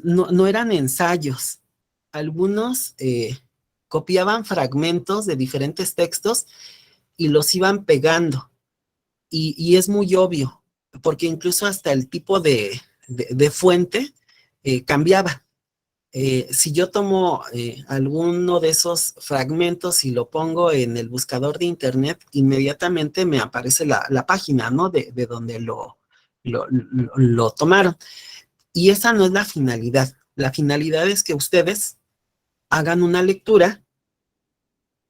no eran ensayos. Algunos copiaban fragmentos de diferentes textos y los iban pegando. Y es muy obvio, porque incluso hasta el tipo de fuente cambiaba. Si yo tomo alguno de esos fragmentos y lo pongo en el buscador de internet, inmediatamente me aparece la página, ¿no? De donde lo tomaron. Y esa no es la finalidad. La finalidad es que ustedes hagan una lectura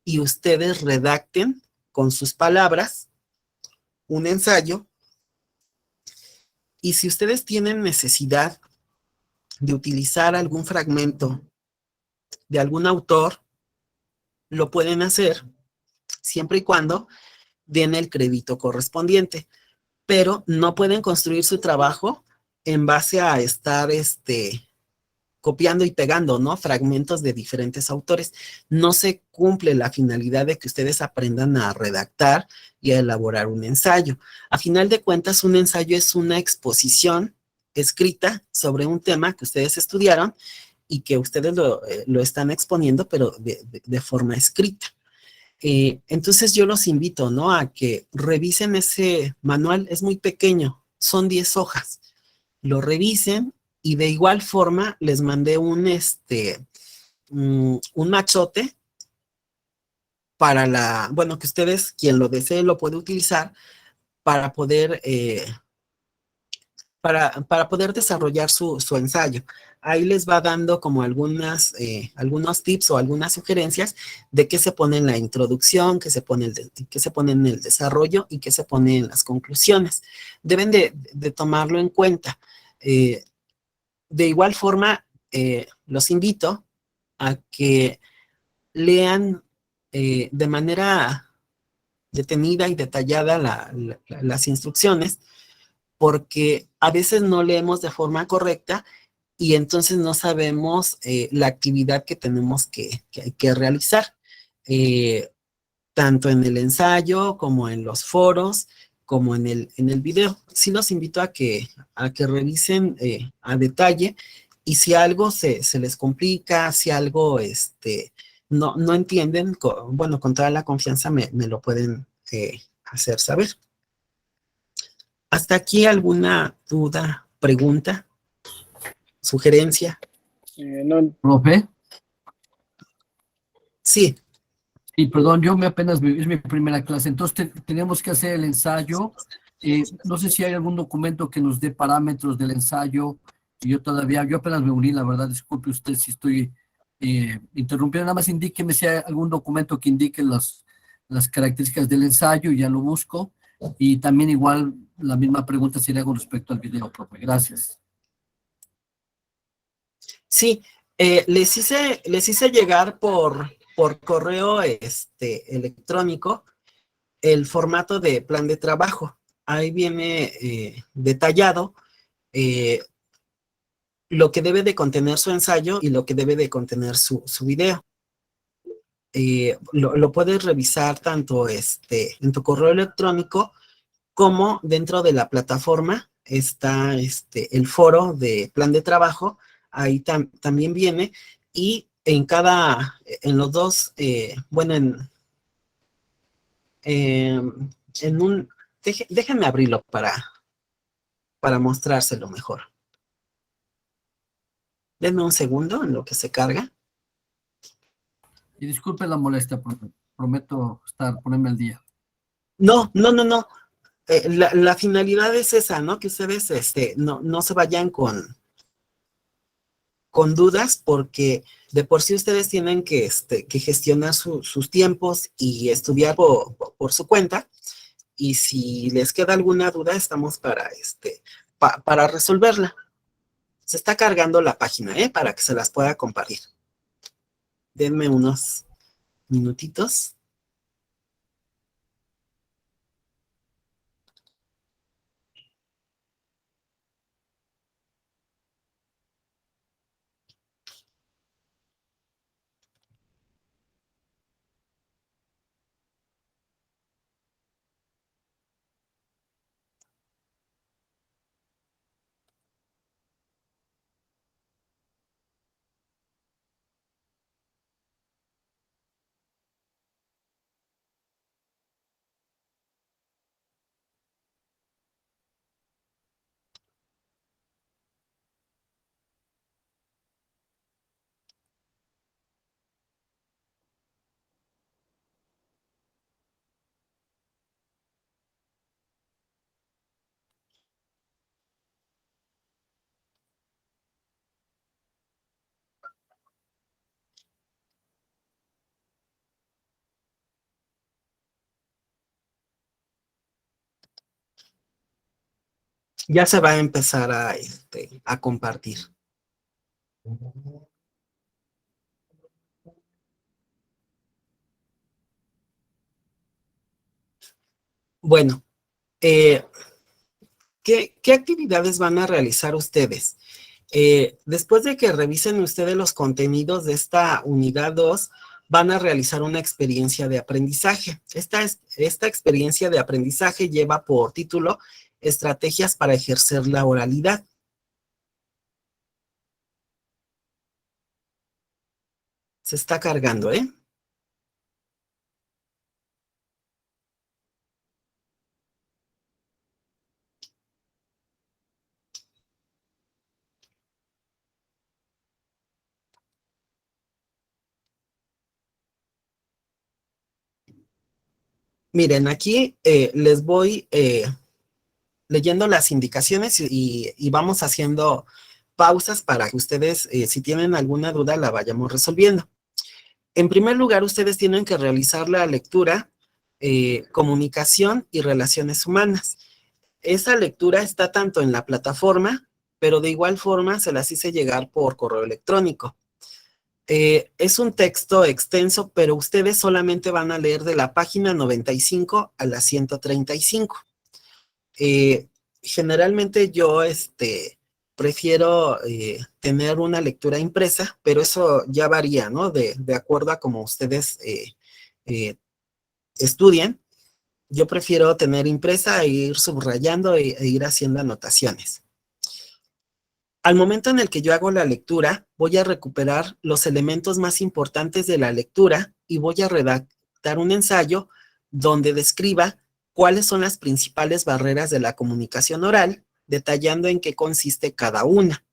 y ustedes redacten con sus palabras un ensayo. Y si ustedes tienen necesidad de utilizar algún fragmento de algún autor, lo pueden hacer siempre y cuando den el crédito correspondiente, pero no pueden construir su trabajo en base a estar copiando y pegando, ¿no? Fragmentos de diferentes autores. No se cumple la finalidad de que ustedes aprendan a redactar y a elaborar un ensayo. A final de cuentas, un ensayo es una exposición escrita sobre un tema que ustedes estudiaron y que ustedes lo están exponiendo, pero de forma escrita. Entonces yo los invito, ¿no? A que revisen ese manual. Es muy pequeño, son 10 hojas. Lo revisen y de igual forma les mandé un machote para bueno, que ustedes, quien lo desee, lo puede utilizar para poder, para poder desarrollar su ensayo. Ahí les va dando como algunos tips o algunas sugerencias de qué se pone en la introducción, qué se pone en el desarrollo y qué se pone en las conclusiones. Deben de tomarlo en cuenta. De igual forma, los invito a que lean de manera detenida y detallada las instrucciones, porque a veces no leemos de forma correcta y entonces no sabemos la actividad que tenemos que realizar, eh, tanto en el ensayo como en los foros, como en el video. Sí los invito a que revisen a detalle y si algo se les complica, si algo no entienden, bueno, con toda la confianza me lo pueden hacer saber. ¿Hasta aquí alguna duda, pregunta, sugerencia? No, Profe, Sí, y perdón, es mi primera clase, entonces tenemos que hacer el ensayo. No sé si hay algún documento que nos dé parámetros del ensayo. Yo apenas me uní, la verdad, disculpe usted si estoy interrumpiendo, nada más indíqueme si hay algún documento que indique las características del ensayo, ya lo busco. Y también igual la misma pregunta sería con respecto al video, profe. Gracias. sí, les hice llegar por correo electrónico el formato de plan de trabajo. Ahí viene detallado eh, lo que debe de contener su ensayo y lo que debe de contener su video. Lo puedes revisar tanto en tu correo electrónico como dentro de la plataforma está el foro de plan de trabajo, ahí también viene, y en los dos, bueno, en un, déjenme abrirlo para mostrárselo mejor. Denme un segundo en lo que se carga. Y disculpe la molestia, profe. Prometo ponerme al día. No, no, no, no. La finalidad es esa, ¿no? Que ustedes no se vayan con dudas, porque de por sí ustedes tienen que gestionar sus tiempos y estudiar por su cuenta. Y si les queda alguna duda, estamos para resolverla. Se está cargando la página, para que se las pueda compartir. Denme unos minutitos. Ya se va a empezar a compartir. Bueno, ¿qué actividades van a realizar ustedes? Después de que revisen ustedes los contenidos de esta unidad 2, van a realizar una experiencia de aprendizaje. Esta experiencia de aprendizaje lleva por título Estrategias para ejercer la oralidad. Se está cargando, ¿eh? Miren, aquí les voy leyendo las indicaciones y vamos haciendo pausas para que ustedes, si tienen alguna duda, la vayamos resolviendo. En primer lugar, ustedes tienen que realizar la lectura, comunicación y relaciones humanas. Esa lectura está tanto en la plataforma, pero de igual forma se las hice llegar por correo electrónico. Es un texto extenso, pero ustedes solamente van a leer de la página 95 a la 135. Generalmente yo prefiero tener una lectura impresa, pero eso ya varía, ¿no? De acuerdo a cómo ustedes eh, estudien. Yo prefiero tener impresa e ir subrayando e ir haciendo anotaciones. Al momento en el que yo hago la lectura, voy a recuperar los elementos más importantes de la lectura y voy a redactar un ensayo donde describa cuáles son las principales barreras de la comunicación oral, detallando en qué consiste cada una.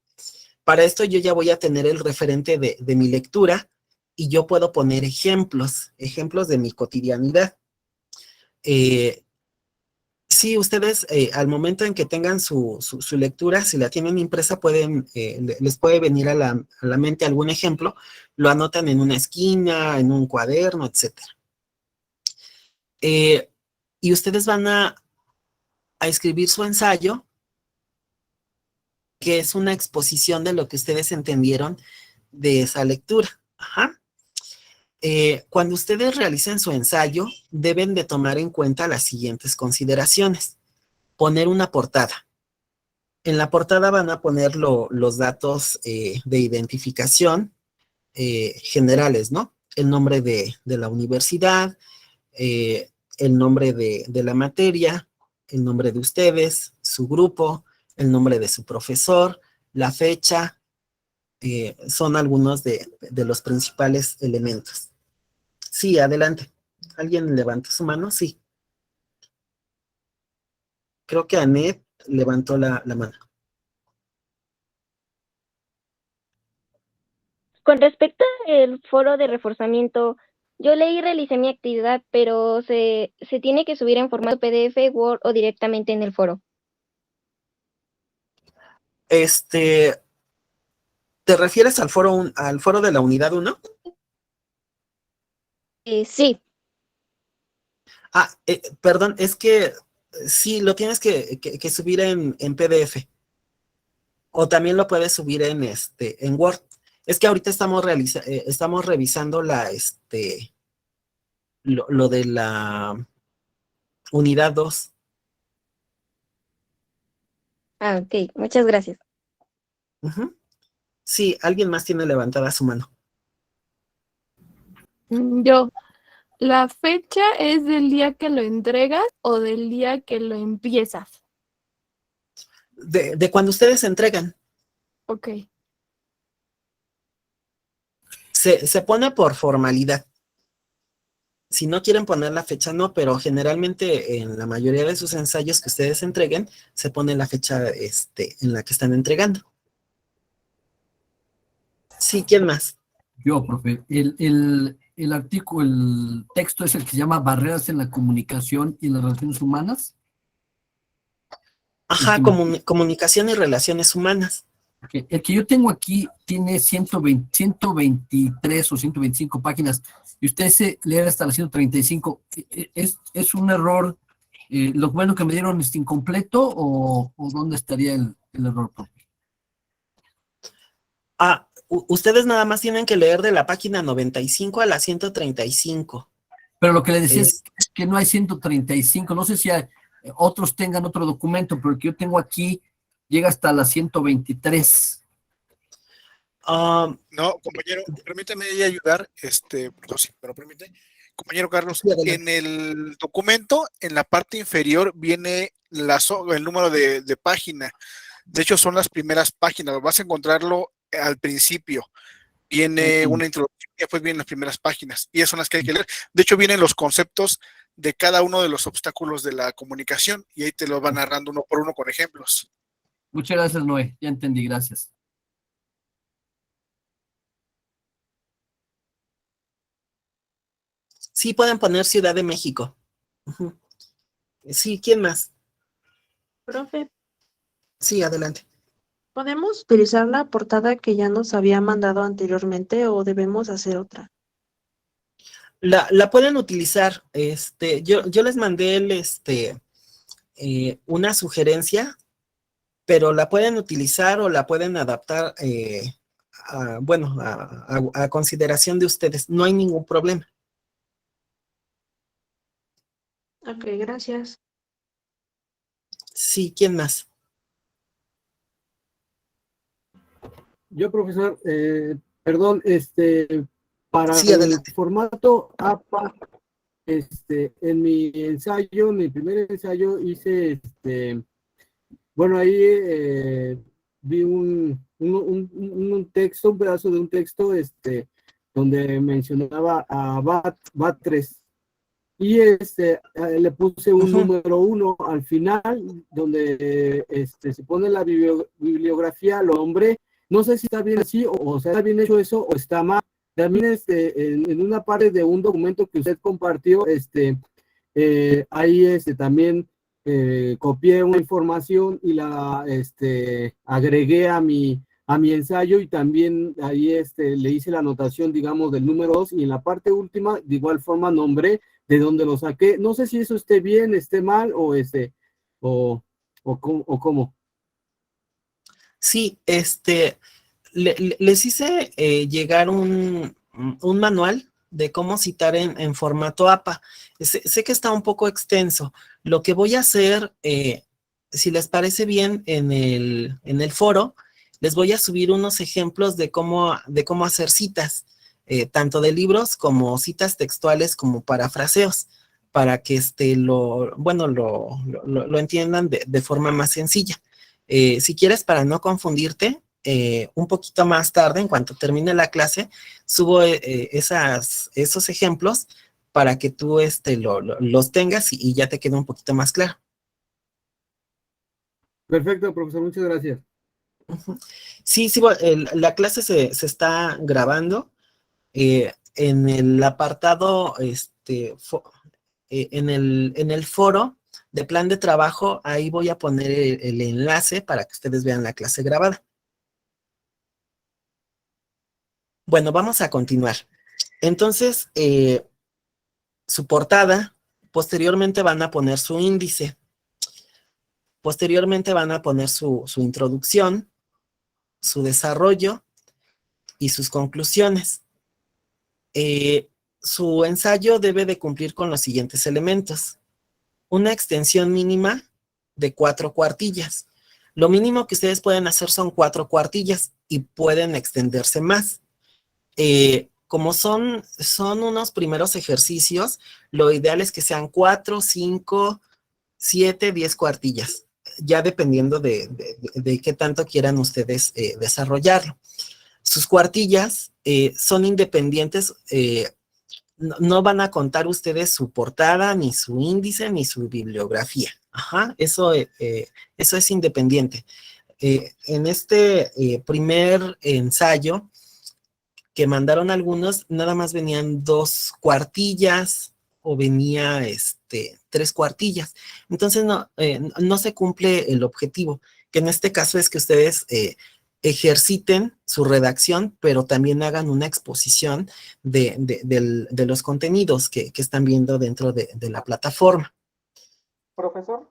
Para esto yo ya voy a tener el referente de mi lectura y yo puedo poner ejemplos de mi cotidianidad. Sí, ustedes al momento en que tengan su lectura, si la tienen impresa, les puede venir a la mente algún ejemplo, lo anotan en una esquina, en un cuaderno, etc. Y ustedes van a escribir su ensayo, que es una exposición de lo que ustedes entendieron de esa lectura. Ajá. Cuando ustedes realicen su ensayo, deben de tomar en cuenta las siguientes consideraciones. Poner una portada. En la portada van a poner los datos de identificación generales, ¿no? El nombre de la universidad, el nombre de la materia, el nombre de ustedes, su grupo, el nombre de su profesor, la fecha, son algunos de los principales elementos. Sí, adelante. ¿Alguien levantó su mano? Sí. Creo que Anet levantó la mano. Con respecto al foro de reforzamiento, yo leí y realicé mi actividad, pero se tiene que subir en formato PDF, Word o directamente en el foro. ¿Te refieres al foro de la unidad 1? Sí. Perdón, es que sí, lo tienes que subir en PDF. O también lo puedes subir en Word. Es que ahorita estamos revisando lo de la unidad 2. Ok, muchas gracias. Sí, alguien más tiene levantada su mano. Yo, ¿la fecha es del día que lo entregas o del día que lo empiezas? De cuando ustedes entregan. Ok. Se pone por formalidad. Si no quieren poner la fecha, no, pero generalmente en la mayoría de sus ensayos que ustedes entreguen, se pone la fecha en la que están entregando. Sí, ¿quién más? Yo, profe. El artículo, el texto es el que se llama Barreras en la comunicación y las relaciones humanas. Ajá, comunicación y relaciones humanas. Okay. El que yo tengo aquí tiene 123 o 125 páginas y usted se lee hasta las 135. ¿Es un error? ¿Lo bueno que me dieron es incompleto o dónde estaría el error, profe? Ustedes nada más tienen que leer de la página 95 a la 135. Pero lo que le decía es que no hay 135. No sé si otros tengan otro documento, pero el que yo tengo aquí llega hasta la 123. No, compañero, permítame ahí ayudar, perdón, sí, pero permite. Compañero Carlos, en el documento, en la parte inferior, viene el número de página. De hecho, son las primeras páginas. Vas a encontrarlo al principio. Viene una introducción y después vienen las primeras páginas. Y esas son las que hay que leer. De hecho, vienen los conceptos de cada uno de los obstáculos de la comunicación y ahí te lo van narrando uno por uno con ejemplos. Muchas gracias, Noé. Ya entendí, gracias. Sí, pueden poner Ciudad de México. Ujú. Sí, ¿quién más? Profe, Sí, adelante. ¿podemos utilizar la portada que ya nos había mandado anteriormente o debemos hacer otra? La pueden utilizar. Yo les mandé una sugerencia, pero la pueden utilizar o la pueden adaptar, a consideración de ustedes. No hay ningún problema. Ok, gracias. Sí, ¿quién más? Yo, profesor, perdón, para Sí, el adelante. formato APA, en mi ensayo, mi primer ensayo hice, bueno, ahí vi un texto, un pedazo de un texto, donde mencionaba a BAT3. Y le puse un número 1 al final, donde se pone la bibliografía, lo nombré. No sé si está bien así, o sea, está bien hecho eso, o está mal. También en una parte de un documento que usted compartió, ahí también copié una información y la agregué a mi ensayo, y también ahí le hice la anotación, digamos, del número 2, y en la parte última, de igual forma, nombré de dónde lo saqué. No sé si eso esté bien, esté mal, o cómo. Sí, les hice llegar un manual de cómo citar en formato APA. Sé que está un poco extenso. Lo que voy a hacer, si les parece bien, en el foro, les voy a subir unos ejemplos de cómo hacer citas, tanto de libros como citas textuales como parafraseos, para que lo entiendan de forma más sencilla. Si quieres, para no confundirte, un poquito más tarde, en cuanto termine la clase, subo esos ejemplos para que tú los tengas y ya te quede un poquito más claro. Perfecto, profesor, muchas gracias. Sí, sí, la clase se está grabando. En el apartado, en el foro de plan de trabajo, ahí voy a poner el enlace para que ustedes vean la clase grabada. Bueno, vamos a continuar. Entonces, su portada, posteriormente van a poner su índice, posteriormente van a poner su introducción, su desarrollo y sus conclusiones. Su ensayo debe de cumplir con los siguientes elementos: una extensión mínima de 4 cuartillas. Lo mínimo que ustedes pueden hacer son 4 cuartillas y pueden extenderse más. Como son unos primeros ejercicios, lo ideal es que sean 4, 5, 7, 10 cuartillas, ya dependiendo de qué tanto quieran ustedes desarrollarlo. Sus cuartillas son independientes, no van a contar ustedes su portada, ni su índice, ni su bibliografía. Ajá, eso es independiente. En este primer ensayo que mandaron algunos, nada más venían 2 cuartillas o venía 3 cuartillas. Entonces no se cumple el objetivo, que en este caso es que ustedes ejerciten su redacción, pero también hagan una exposición de los contenidos que están viendo dentro de la plataforma. Profesor,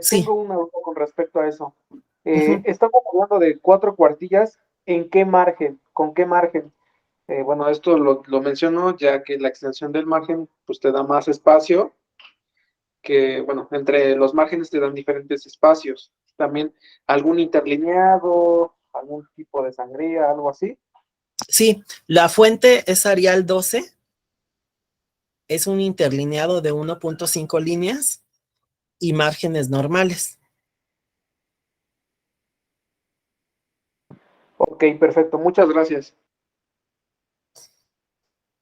Sí. tengo una duda con respecto a eso. Ujú. Estamos hablando de 4 cuartillas, ¿en qué margen? ¿Con qué margen? Bueno, esto lo menciono ya que la extensión del margen pues te da más espacio, que bueno, entre los márgenes te dan diferentes espacios. También algún interlineado, algún tipo de sangría, algo así. Sí, la fuente es Arial 12, es un interlineado de 1.5 líneas y márgenes normales. Ok, perfecto, muchas gracias.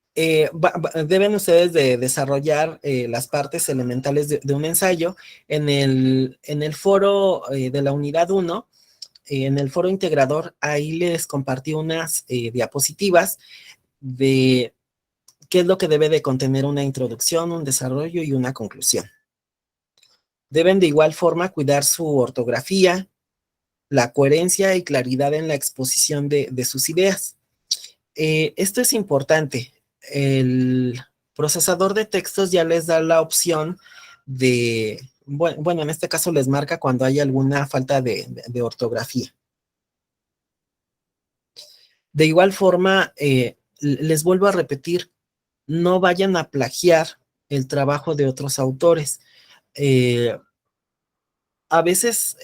Deben ustedes de desarrollar las partes elementales de un ensayo. En el foro de la unidad 1, en el foro integrador, ahí les compartí unas diapositivas ¿qué es lo que debe de contener una introducción, un desarrollo y una conclusión? Deben de igual forma cuidar su ortografía, la coherencia y claridad en la exposición de sus ideas. Esto es importante. El procesador de textos ya les da la opción de, bueno, en este caso les marca cuando hay alguna falta de ortografía. De igual forma, les vuelvo a repetir, no vayan a plagiar el trabajo de otros autores. A veces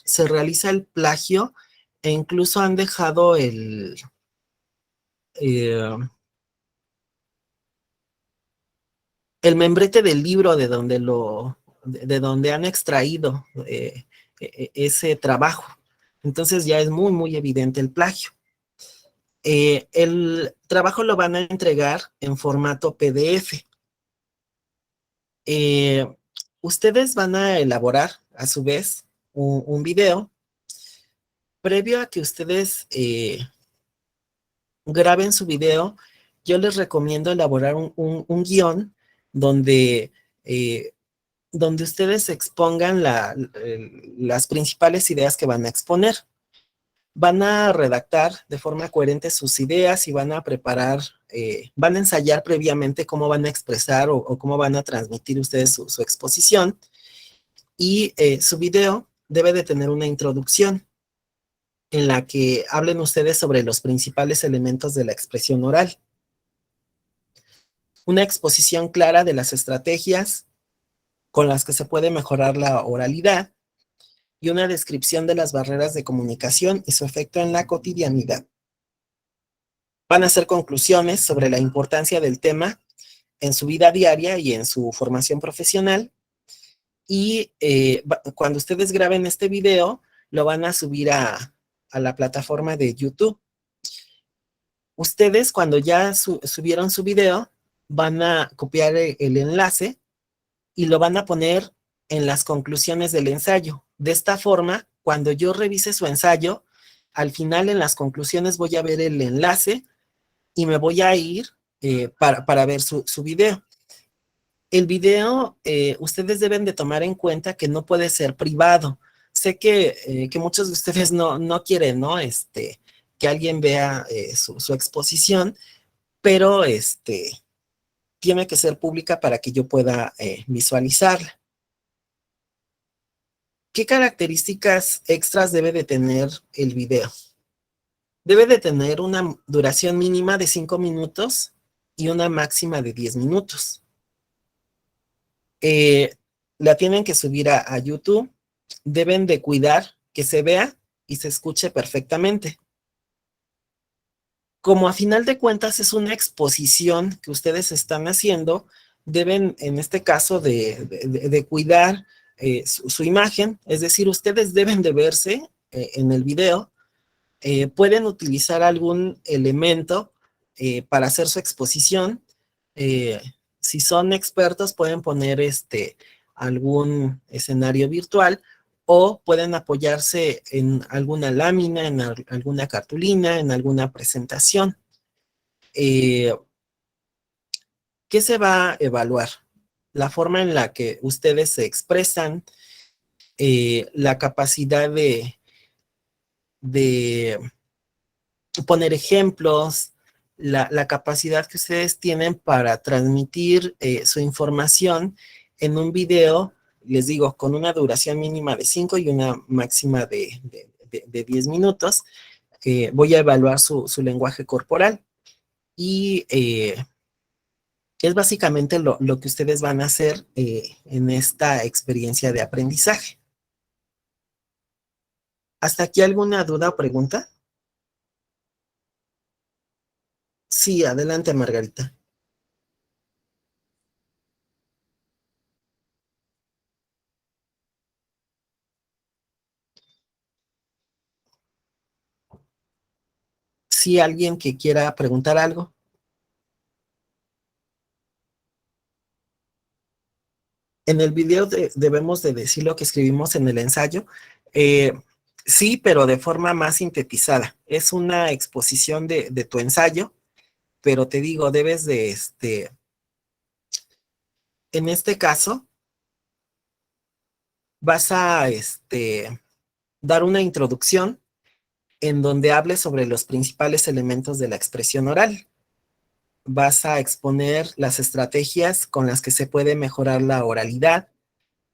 se realiza el plagio e incluso han dejado el membrete del libro de donde han extraído ese trabajo. Entonces ya es muy, muy evidente el plagio. El trabajo lo van a entregar en formato PDF. Ustedes van a elaborar, a su vez, un video. Previo a que ustedes graben su video, yo les recomiendo elaborar un guión donde ustedes expongan las principales ideas que van a exponer. Van a redactar de forma coherente sus ideas y van a preparar, van a ensayar previamente cómo van a expresar o cómo van a transmitir ustedes su exposición. Y su video debe de tener una introducción en la que hablen ustedes sobre los principales elementos de la expresión oral. Una exposición clara de las estrategias con las que se puede mejorar la oralidad y una descripción de las barreras de comunicación y su efecto en la cotidianidad. Van a hacer conclusiones sobre la importancia del tema en su vida diaria y en su formación profesional. Y cuando ustedes graben este video, lo van a subir a la plataforma de YouTube. Ustedes, cuando ya subieron su video, van a copiar el enlace y lo van a poner en las conclusiones del ensayo. De esta forma, cuando yo revise su ensayo, al final en las conclusiones voy a ver el enlace y me voy a ir para ver su video. El video, ustedes deben de tomar en cuenta que no puede ser privado. Sé que muchos de ustedes no quieren, ¿no? Que alguien vea su exposición, pero tiene que ser pública para que yo pueda visualizarla. ¿Qué características extras debe de tener el video? Debe de tener una duración mínima de 5 minutos y una máxima de 10 minutos. La tienen que subir a YouTube. Deben de cuidar que se vea y se escuche perfectamente. Como a final de cuentas es una exposición que ustedes están haciendo, deben en este caso de cuidar su imagen, es decir, ustedes deben de verse en el video. Pueden utilizar algún elemento para hacer su exposición. Si son expertos pueden poner algún escenario virtual o pueden apoyarse en alguna lámina, en alguna cartulina, en alguna presentación. ¿Qué se va a evaluar? La forma en la que ustedes se expresan, la capacidad de poner ejemplos, la capacidad que ustedes tienen para transmitir su información en un video, les digo, con una duración mínima de 5 y una máxima de 10 minutos. Voy a evaluar su lenguaje corporal y es básicamente lo que ustedes van a hacer en esta experiencia de aprendizaje. ¿Hasta aquí alguna duda o pregunta? Sí, adelante, Margarita. Sí, alguien que quiera preguntar algo. En el video debemos de decir lo que escribimos en el ensayo. Sí, pero de forma más sintetizada. Es una exposición de tu ensayo pero te digo, debes de, en este caso, vas a, dar una introducción en donde hables sobre los principales elementos de la expresión oral. Vas a exponer las estrategias con las que se puede mejorar la oralidad.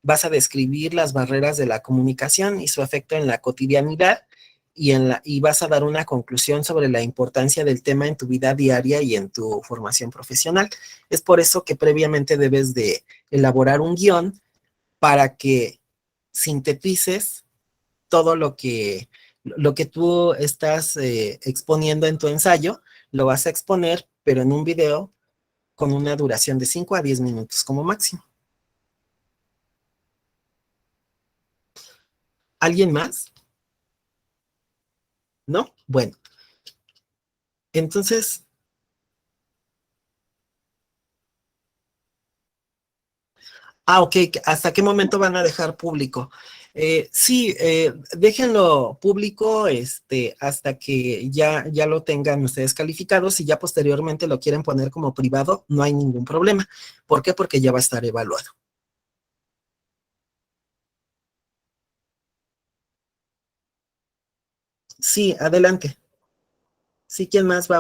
Vas a describir las barreras de la comunicación y su efecto en la cotidianidad y vas a dar una conclusión sobre la importancia del tema en tu vida diaria y en tu formación profesional. Es por eso que previamente debes de elaborar un guión para que sintetices todo lo que tú estás exponiendo en tu ensayo, lo vas a exponer, pero en un video con una duración de 5 a 10 minutos como máximo. ¿Alguien más? ¿No? Bueno. Entonces, ok, ¿hasta qué momento van a dejar público? Sí, déjenlo público hasta que ya lo tengan ustedes calificados y ya posteriormente lo quieren poner como privado, no hay ningún problema. ¿Por qué? Porque ya va a estar evaluado. Sí, adelante. Sí, ¿quién más va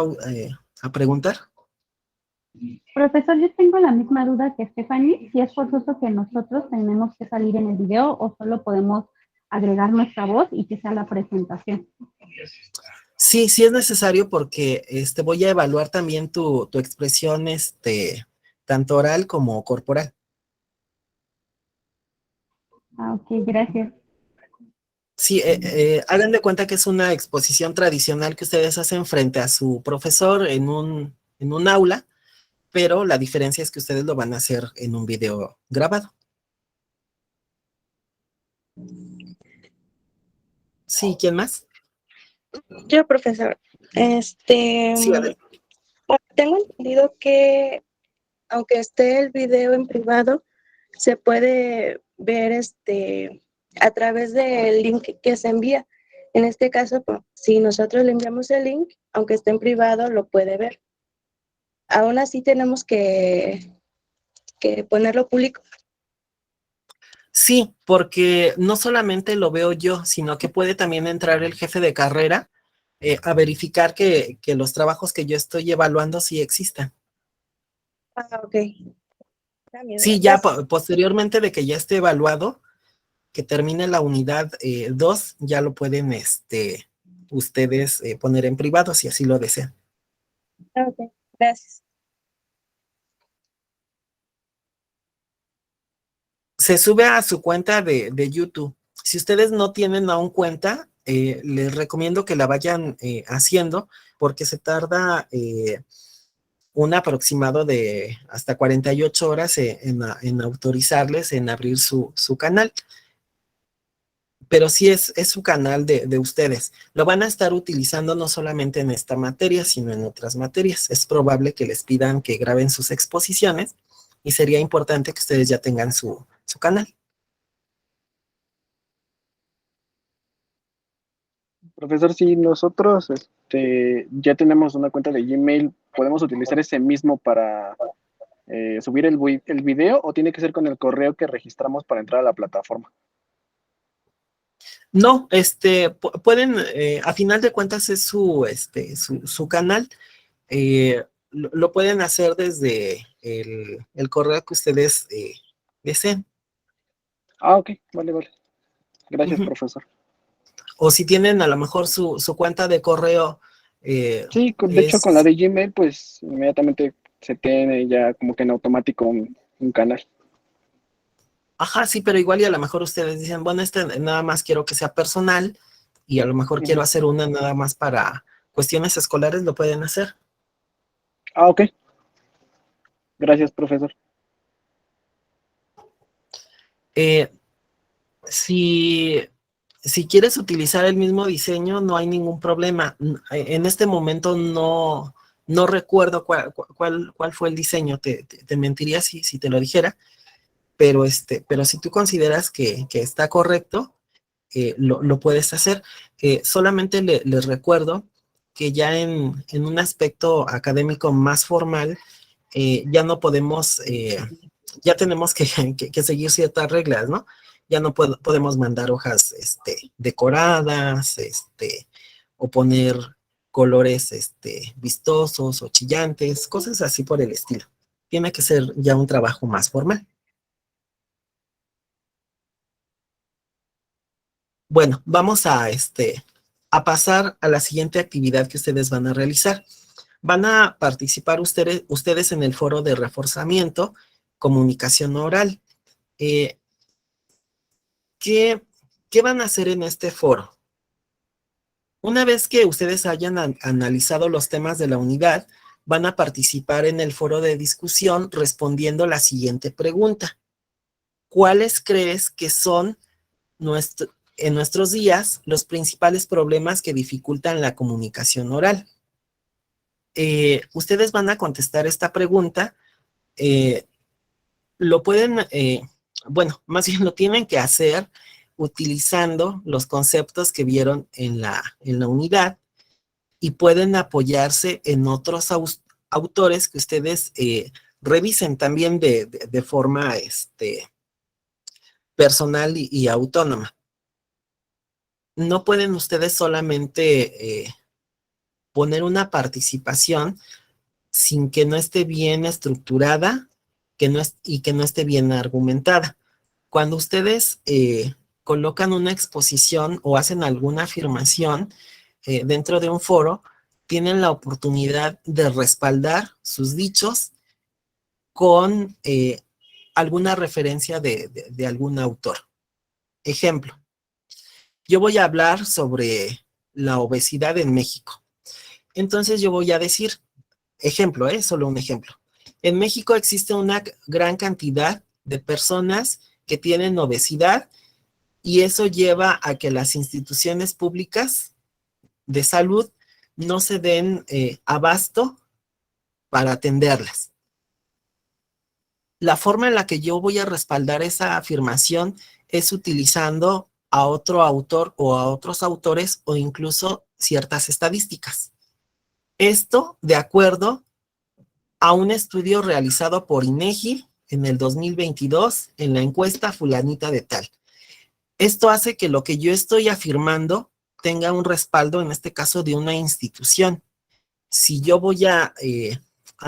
a preguntar? Profesor, yo tengo la misma duda que Stephanie, si es forzoso que nosotros tenemos que salir en el video o solo podemos agregar nuestra voz y que sea la presentación. Sí, sí es necesario porque voy a evaluar también tu expresión, tanto oral como corporal. Ok, gracias. Sí, hagan de cuenta que es una exposición tradicional que ustedes hacen frente a su profesor en un aula, pero la diferencia es que ustedes lo van a hacer en un video grabado. Sí, ¿quién más? Yo, profesor. Sí, adelante. Tengo entendido que aunque esté el video en privado, se puede ver a través del link que se envía. En este caso, pues, si nosotros le enviamos el link, aunque esté en privado, lo puede ver. Aún así tenemos que ponerlo público. Sí, porque no solamente lo veo yo, sino que puede también entrar el jefe de carrera a verificar que los trabajos que yo estoy evaluando sí existan. Ah, ok. Sí, ya posteriormente de que ya esté evaluado, que termine la unidad 2, ya lo pueden ustedes poner en privado si así lo desean. Ok, gracias. Se sube a su cuenta de YouTube. Si ustedes no tienen aún cuenta, les recomiendo que la vayan haciendo porque se tarda un aproximado de hasta 48 horas en autorizarles, en abrir su canal. Pero sí es su canal de ustedes. Lo van a estar utilizando no solamente en esta materia, sino en otras materias. Es probable que les pidan que graben sus exposiciones y sería importante que ustedes ya tengan su canal. Profesor, si nosotros ya tenemos una cuenta de Gmail, ¿podemos utilizar ese mismo para subir el video o tiene que ser con el correo que registramos para entrar a la plataforma? No, pueden, a final de cuentas es su canal, lo pueden hacer desde el correo que ustedes deseen. Ah, ok, vale. Gracias, profesor. O si tienen a lo mejor su cuenta de correo. Sí, de hecho con la de Gmail, pues inmediatamente se tiene ya como que en automático un canal. Ajá, sí, pero igual y a lo mejor ustedes dicen, bueno, nada más quiero que sea personal y a lo mejor quiero hacer una nada más para cuestiones escolares, lo pueden hacer. Ah, ok. Gracias, profesor. Si quieres utilizar el mismo diseño, no hay ningún problema. En este momento no recuerdo cuál fue el diseño, te mentiría si te lo dijera, pero si tú consideras que está correcto, lo puedes hacer. Solamente les recuerdo que ya en un aspecto académico más formal, ya no podemos, ya tenemos que seguir ciertas reglas, ¿no? Ya no podemos mandar hojas decoradas, o poner colores vistosos o chillantes, cosas así por el estilo. Tiene que ser ya un trabajo más formal. Bueno, vamos a pasar a la siguiente actividad que ustedes van a realizar. Van a participar ustedes en el foro de reforzamiento, comunicación oral. ¿Qué van a hacer en este foro? Una vez que ustedes hayan analizado los temas de la unidad, van a participar en el foro de discusión respondiendo la siguiente pregunta. ¿Cuáles crees que son en nuestros días los principales problemas que dificultan la comunicación oral? Ustedes van a contestar esta pregunta. Lo pueden, bueno, más bien lo tienen que hacer utilizando los conceptos que vieron en la unidad, y pueden apoyarse en otros autores que ustedes revisen también de forma personal y autónoma. No pueden ustedes solamente poner una participación sin que no esté bien estructurada y que no esté bien argumentada. Cuando ustedes colocan una exposición o hacen alguna afirmación dentro de un foro, tienen la oportunidad de respaldar sus dichos con alguna referencia de algún autor. Ejemplo, yo voy a hablar sobre la obesidad en México. Entonces yo voy a decir, ejemplo, solo un ejemplo. En México existe una gran cantidad de personas que tienen obesidad, y eso lleva a que las instituciones públicas de salud no se den abasto para atenderlas. La forma en la que yo voy a respaldar esa afirmación es utilizando a otro autor o a otros autores, o incluso ciertas estadísticas. Esto de acuerdo a un estudio realizado por INEGI en el 2022 en la encuesta fulanita de tal. Esto hace que lo que yo estoy afirmando tenga un respaldo, en este caso, de una institución. Si yo voy a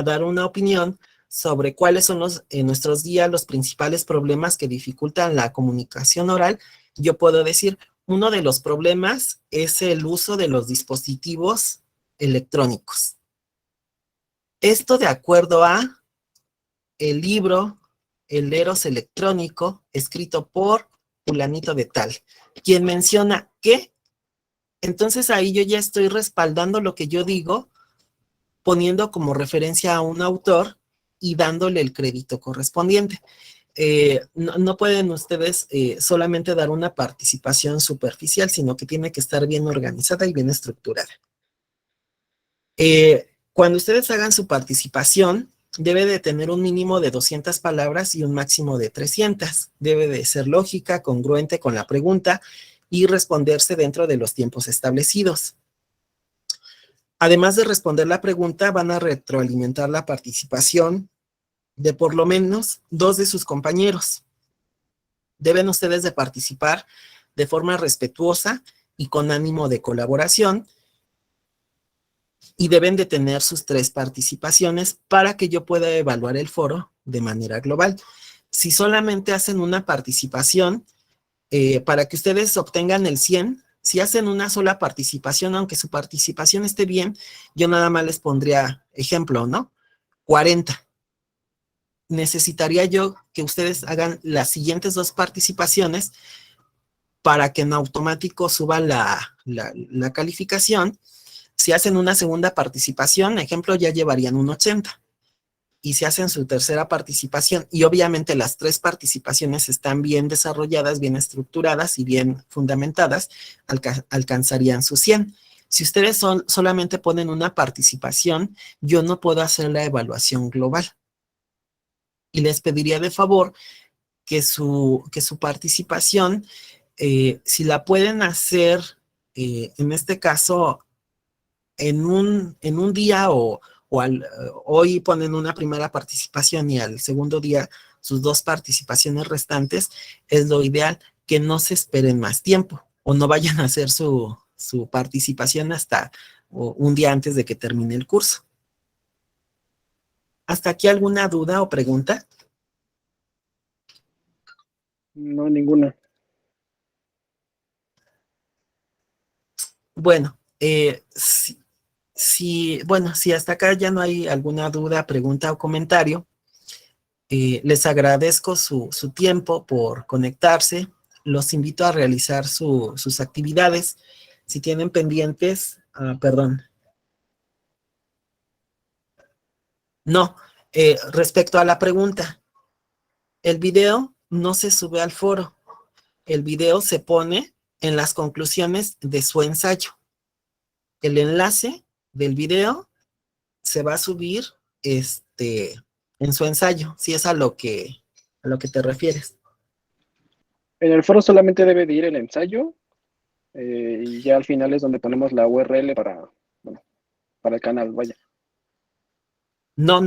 dar una opinión sobre cuáles son en nuestros días los principales problemas que dificultan la comunicación oral, yo puedo decir, uno de los problemas es el uso de los dispositivos electrónicos. Esto de acuerdo a el libro El Eros electrónico, escrito por fulanito de tal, quien menciona que, entonces ahí yo ya estoy respaldando lo que yo digo, poniendo como referencia a un autor y dándole el crédito correspondiente. No pueden ustedes solamente dar una participación superficial, sino que tiene que estar bien organizada y bien estructurada. Cuando ustedes hagan su participación, debe de tener un mínimo de 200 palabras y un máximo de 300. Debe de ser lógica, congruente con la pregunta y responderse dentro de los tiempos establecidos. Además de responder la pregunta, van a retroalimentar la participación de por lo menos 2 de sus compañeros. Deben ustedes de participar de forma respetuosa y con ánimo de colaboración, y deben de tener sus 3 participaciones para que yo pueda evaluar el foro de manera global. Si solamente hacen una participación, para que ustedes obtengan el 100, si hacen una sola participación, aunque su participación esté bien, yo nada más les pondría ejemplo, ¿no? 40. Necesitaría yo que ustedes hagan las siguientes 2 participaciones para que en automático suba la calificación. Si hacen una segunda participación, ejemplo, ya llevarían un 80. Y si hacen su tercera participación, y obviamente las 3 participaciones están bien desarrolladas, bien estructuradas y bien fundamentadas, alcanzarían su 100. Si ustedes solamente ponen una participación, yo no puedo hacer la evaluación global. Y les pediría de favor que su participación, si la pueden hacer, en este caso, en un día hoy ponen una primera participación y al segundo día sus 2 participaciones restantes, es lo ideal que no se esperen más tiempo o no vayan a hacer su participación hasta un día antes de que termine el curso. ¿Hasta aquí alguna duda o pregunta? No, ninguna. Bueno, si hasta acá ya no hay alguna duda, pregunta o comentario, les agradezco su tiempo por conectarse. Los invito a realizar sus actividades. Si tienen pendientes, perdón. No, respecto a la pregunta, el video no se sube al foro. El video se pone en las conclusiones de su ensayo. El enlace del video se va a subir en su ensayo, si es a lo que te refieres. En el foro solamente debe de ir el ensayo y ya al final es donde ponemos la URL para el canal, vaya. No.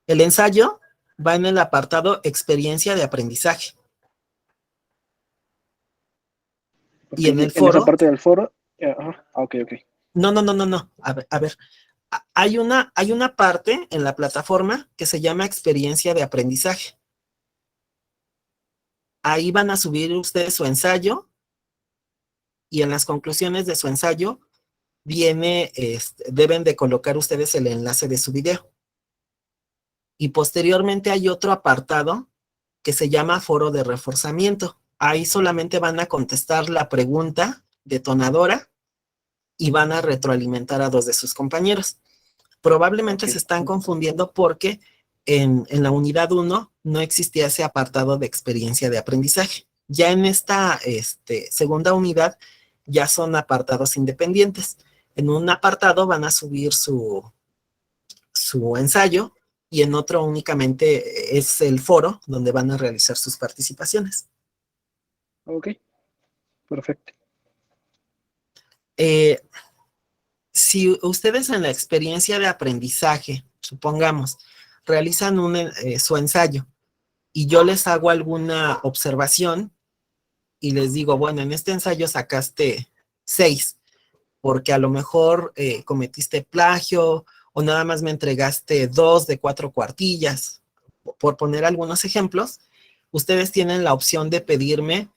El ensayo va en el apartado experiencia de aprendizaje. Y en el foro. En esa parte del foro. Ok. No. A ver. Hay una parte en la plataforma que se llama experiencia de aprendizaje. Ahí van a subir ustedes su ensayo y en las conclusiones de su ensayo deben de colocar ustedes el enlace de su video. Y posteriormente hay otro apartado que se llama foro de reforzamiento. Ahí solamente van a contestar la pregunta detonadora y van a retroalimentar a 2 de sus compañeros. Probablemente se están confundiendo porque en la unidad 1 no existía ese apartado de experiencia de aprendizaje. Ya en esta segunda unidad ya son apartados independientes. En un apartado van a subir su ensayo y en otro únicamente es el foro donde van a realizar sus participaciones. Ok, perfecto. Si ustedes en la experiencia de aprendizaje, supongamos, realizan su ensayo y yo les hago alguna observación y les digo, bueno, en este ensayo sacaste 6, porque a lo mejor cometiste plagio o nada más me entregaste 2 de 4 cuartillas, por poner algunos ejemplos, ustedes tienen la opción de pedirme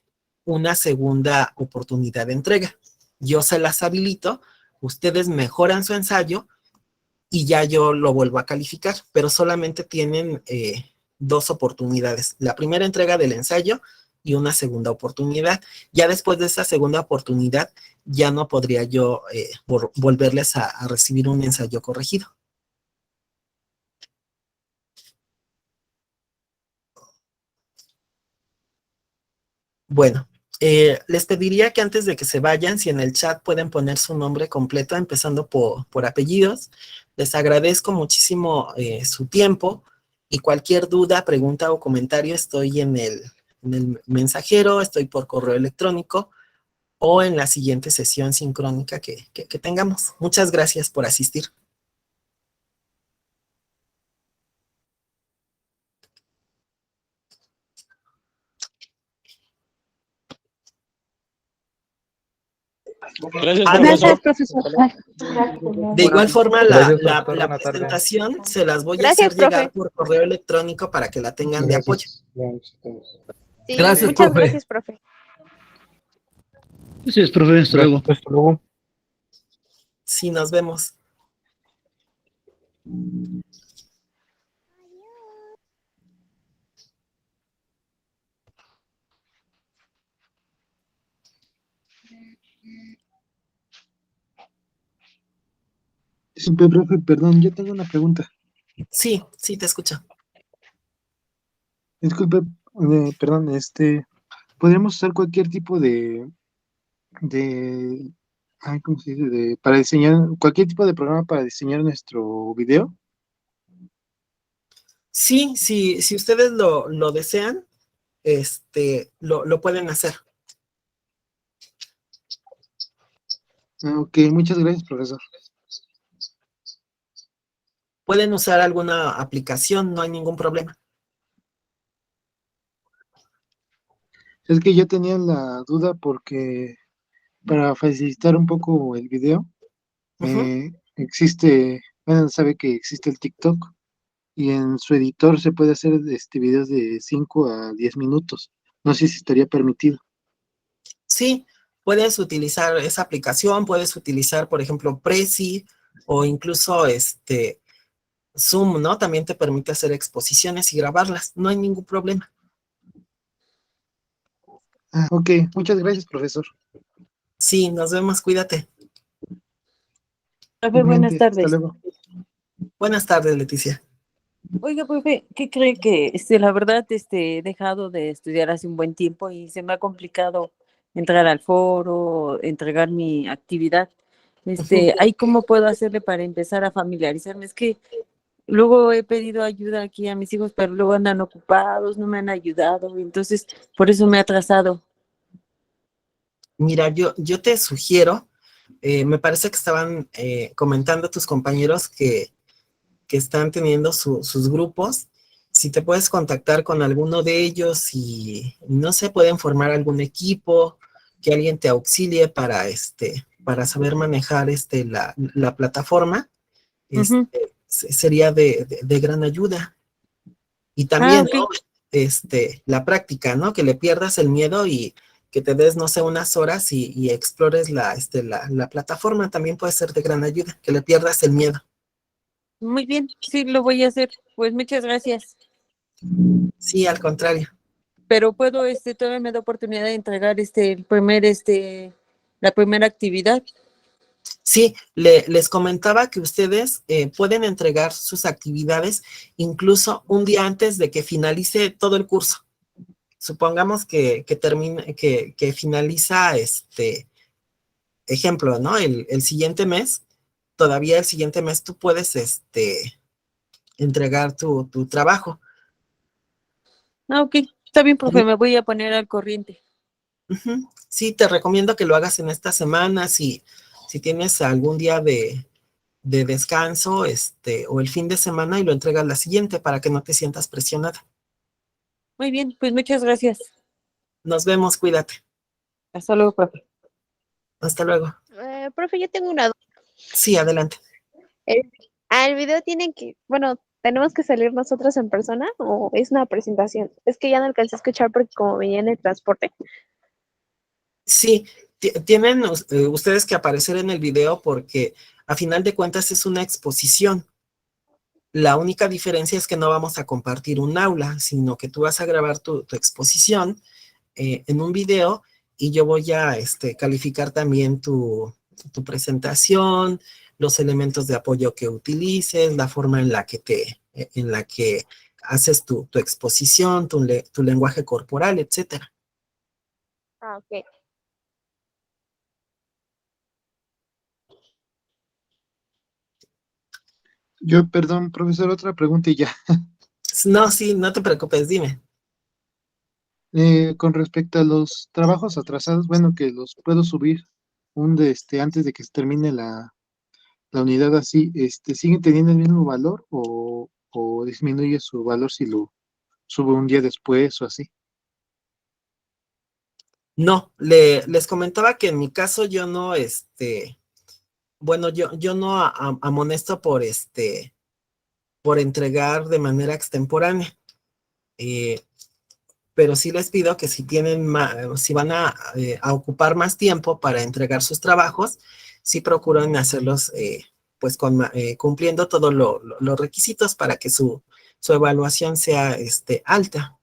una segunda oportunidad de entrega. Yo se las habilito, ustedes mejoran su ensayo y ya yo lo vuelvo a calificar, pero solamente tienen 2 oportunidades. La primera entrega del ensayo y una segunda oportunidad. Ya después de esa segunda oportunidad, ya no podría yo volverles a recibir un ensayo corregido. Bueno, les pediría que antes de que se vayan, si en el chat pueden poner su nombre completo, empezando por apellidos. Les agradezco muchísimo su tiempo y cualquier duda, pregunta o comentario, estoy en el mensajero, estoy por correo electrónico o en la siguiente sesión sincrónica que tengamos. Muchas gracias por asistir. Gracias, profesor. De igual forma, Gracias, la profesor. Buena tarde. presentación se las voy a Gracias, hacer llegar profe. por correo electrónico para que la tengan de apoyo. Sí, Gracias, muchas profe. gracias, profe. Gracias, profe. Hasta luego. Hasta luego. Sí, nos vemos. Disculpe, profe, perdón, yo tengo una pregunta. Sí, te escucho. Disculpe, perdón, ¿podríamos usar cualquier tipo ¿cómo se dice? Para diseñar, cualquier tipo de programa para diseñar nuestro video? Sí, si ustedes lo desean, lo pueden hacer. Ok, muchas gracias, profesor. Pueden usar alguna aplicación, no hay ningún problema. Es que yo tenía la duda porque para facilitar un poco el video, existe, bueno, sabe que existe el TikTok y en su editor se puede hacer videos de 5 a 10 minutos. No sé si estaría permitido. Sí, puedes utilizar esa aplicación, puedes utilizar, por ejemplo, Prezi o incluso Zoom, ¿no? También te permite hacer exposiciones y grabarlas, no hay ningún problema. Ah, ok, muchas gracias, profesor. Sí, nos vemos, cuídate. Profe, buenas Igualmente, hasta tardes. luego. Buenas tardes, Leticia. Oiga, profe, ¿qué cree que la verdad he dejado de estudiar hace un buen tiempo y se me ha complicado entrar al foro, entregar mi actividad? ¿Ahí cómo puedo hacerle para empezar a familiarizarme? Es que luego he pedido ayuda aquí a mis hijos, pero luego andan ocupados, no me han ayudado, entonces por eso me he atrasado. Mira, yo te sugiero, me parece que estaban comentando tus compañeros que están teniendo sus grupos, si te puedes contactar con alguno de ellos y no sé, pueden formar algún equipo, que alguien te auxilie para saber manejar la plataforma, sería de gran ayuda. Y también, ok. ¿no? La práctica, ¿no? Que le pierdas el miedo y que te des, no sé, unas horas y explores la plataforma, también puede ser de gran ayuda, que le pierdas el miedo. Muy bien, sí, lo voy a hacer. Pues muchas gracias. Sí, al contrario. Pero puedo, todavía me da oportunidad de entregar la primera actividad. Sí, les comentaba que ustedes pueden entregar sus actividades incluso un día antes de que finalice todo el curso. Supongamos que termine, que finaliza ejemplo, ¿no? El siguiente mes, todavía el siguiente mes tú puedes entregar tu trabajo. Ah, ok, está bien, profe, me voy a poner al corriente. Sí, te recomiendo que lo hagas en esta semana, si tienes algún día de descanso, o el fin de semana y lo entregas la siguiente para que no te sientas presionada. Muy bien, pues muchas gracias. Nos vemos, cuídate. Hasta luego, profe. Hasta luego. Profe, yo tengo una duda. Sí, adelante. ¿Al video tienen que, bueno, tenemos que salir nosotros en persona o es una presentación? Es que ya no alcancé a escuchar porque como venía en el transporte. Sí, tienen ustedes que aparecer en el video porque a final de cuentas es una exposición. La única diferencia es que no vamos a compartir un aula, sino que tú vas a grabar tu exposición en un video y yo voy a calificar también tu presentación, los elementos de apoyo que utilices, la forma en la que haces tu exposición, tu lenguaje corporal, etcétera. Ah, ok. Yo, perdón, profesor, otra pregunta y ya. No, sí, no te preocupes, dime. Con respecto a los trabajos atrasados, bueno, que los puedo subir antes de que se termine la unidad así, ¿siguen teniendo el mismo valor o disminuye su valor si lo subo un día después o así? No, les comentaba que en mi caso yo no, bueno, yo no amonesto por entregar de manera extemporánea. Pero sí les pido que si si van a ocupar más tiempo para entregar sus trabajos, sí procuren hacerlos pues cumpliendo todos los requisitos para que su evaluación sea alta.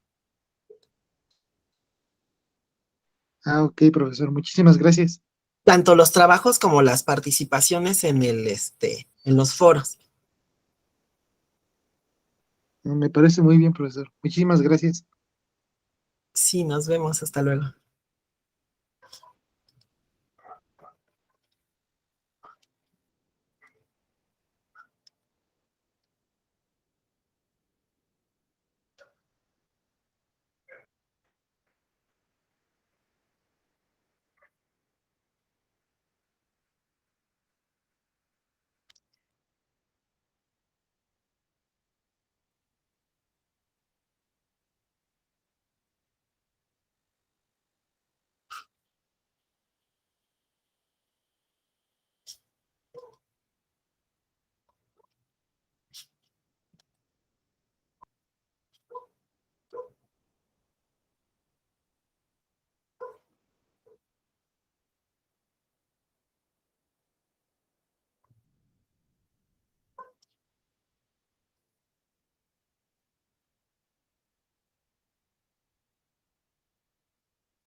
Ah, ok, profesor, muchísimas gracias. Tanto los trabajos como las participaciones en los foros. Me parece muy bien, profesor. Muchísimas gracias. Sí, nos vemos. Hasta luego.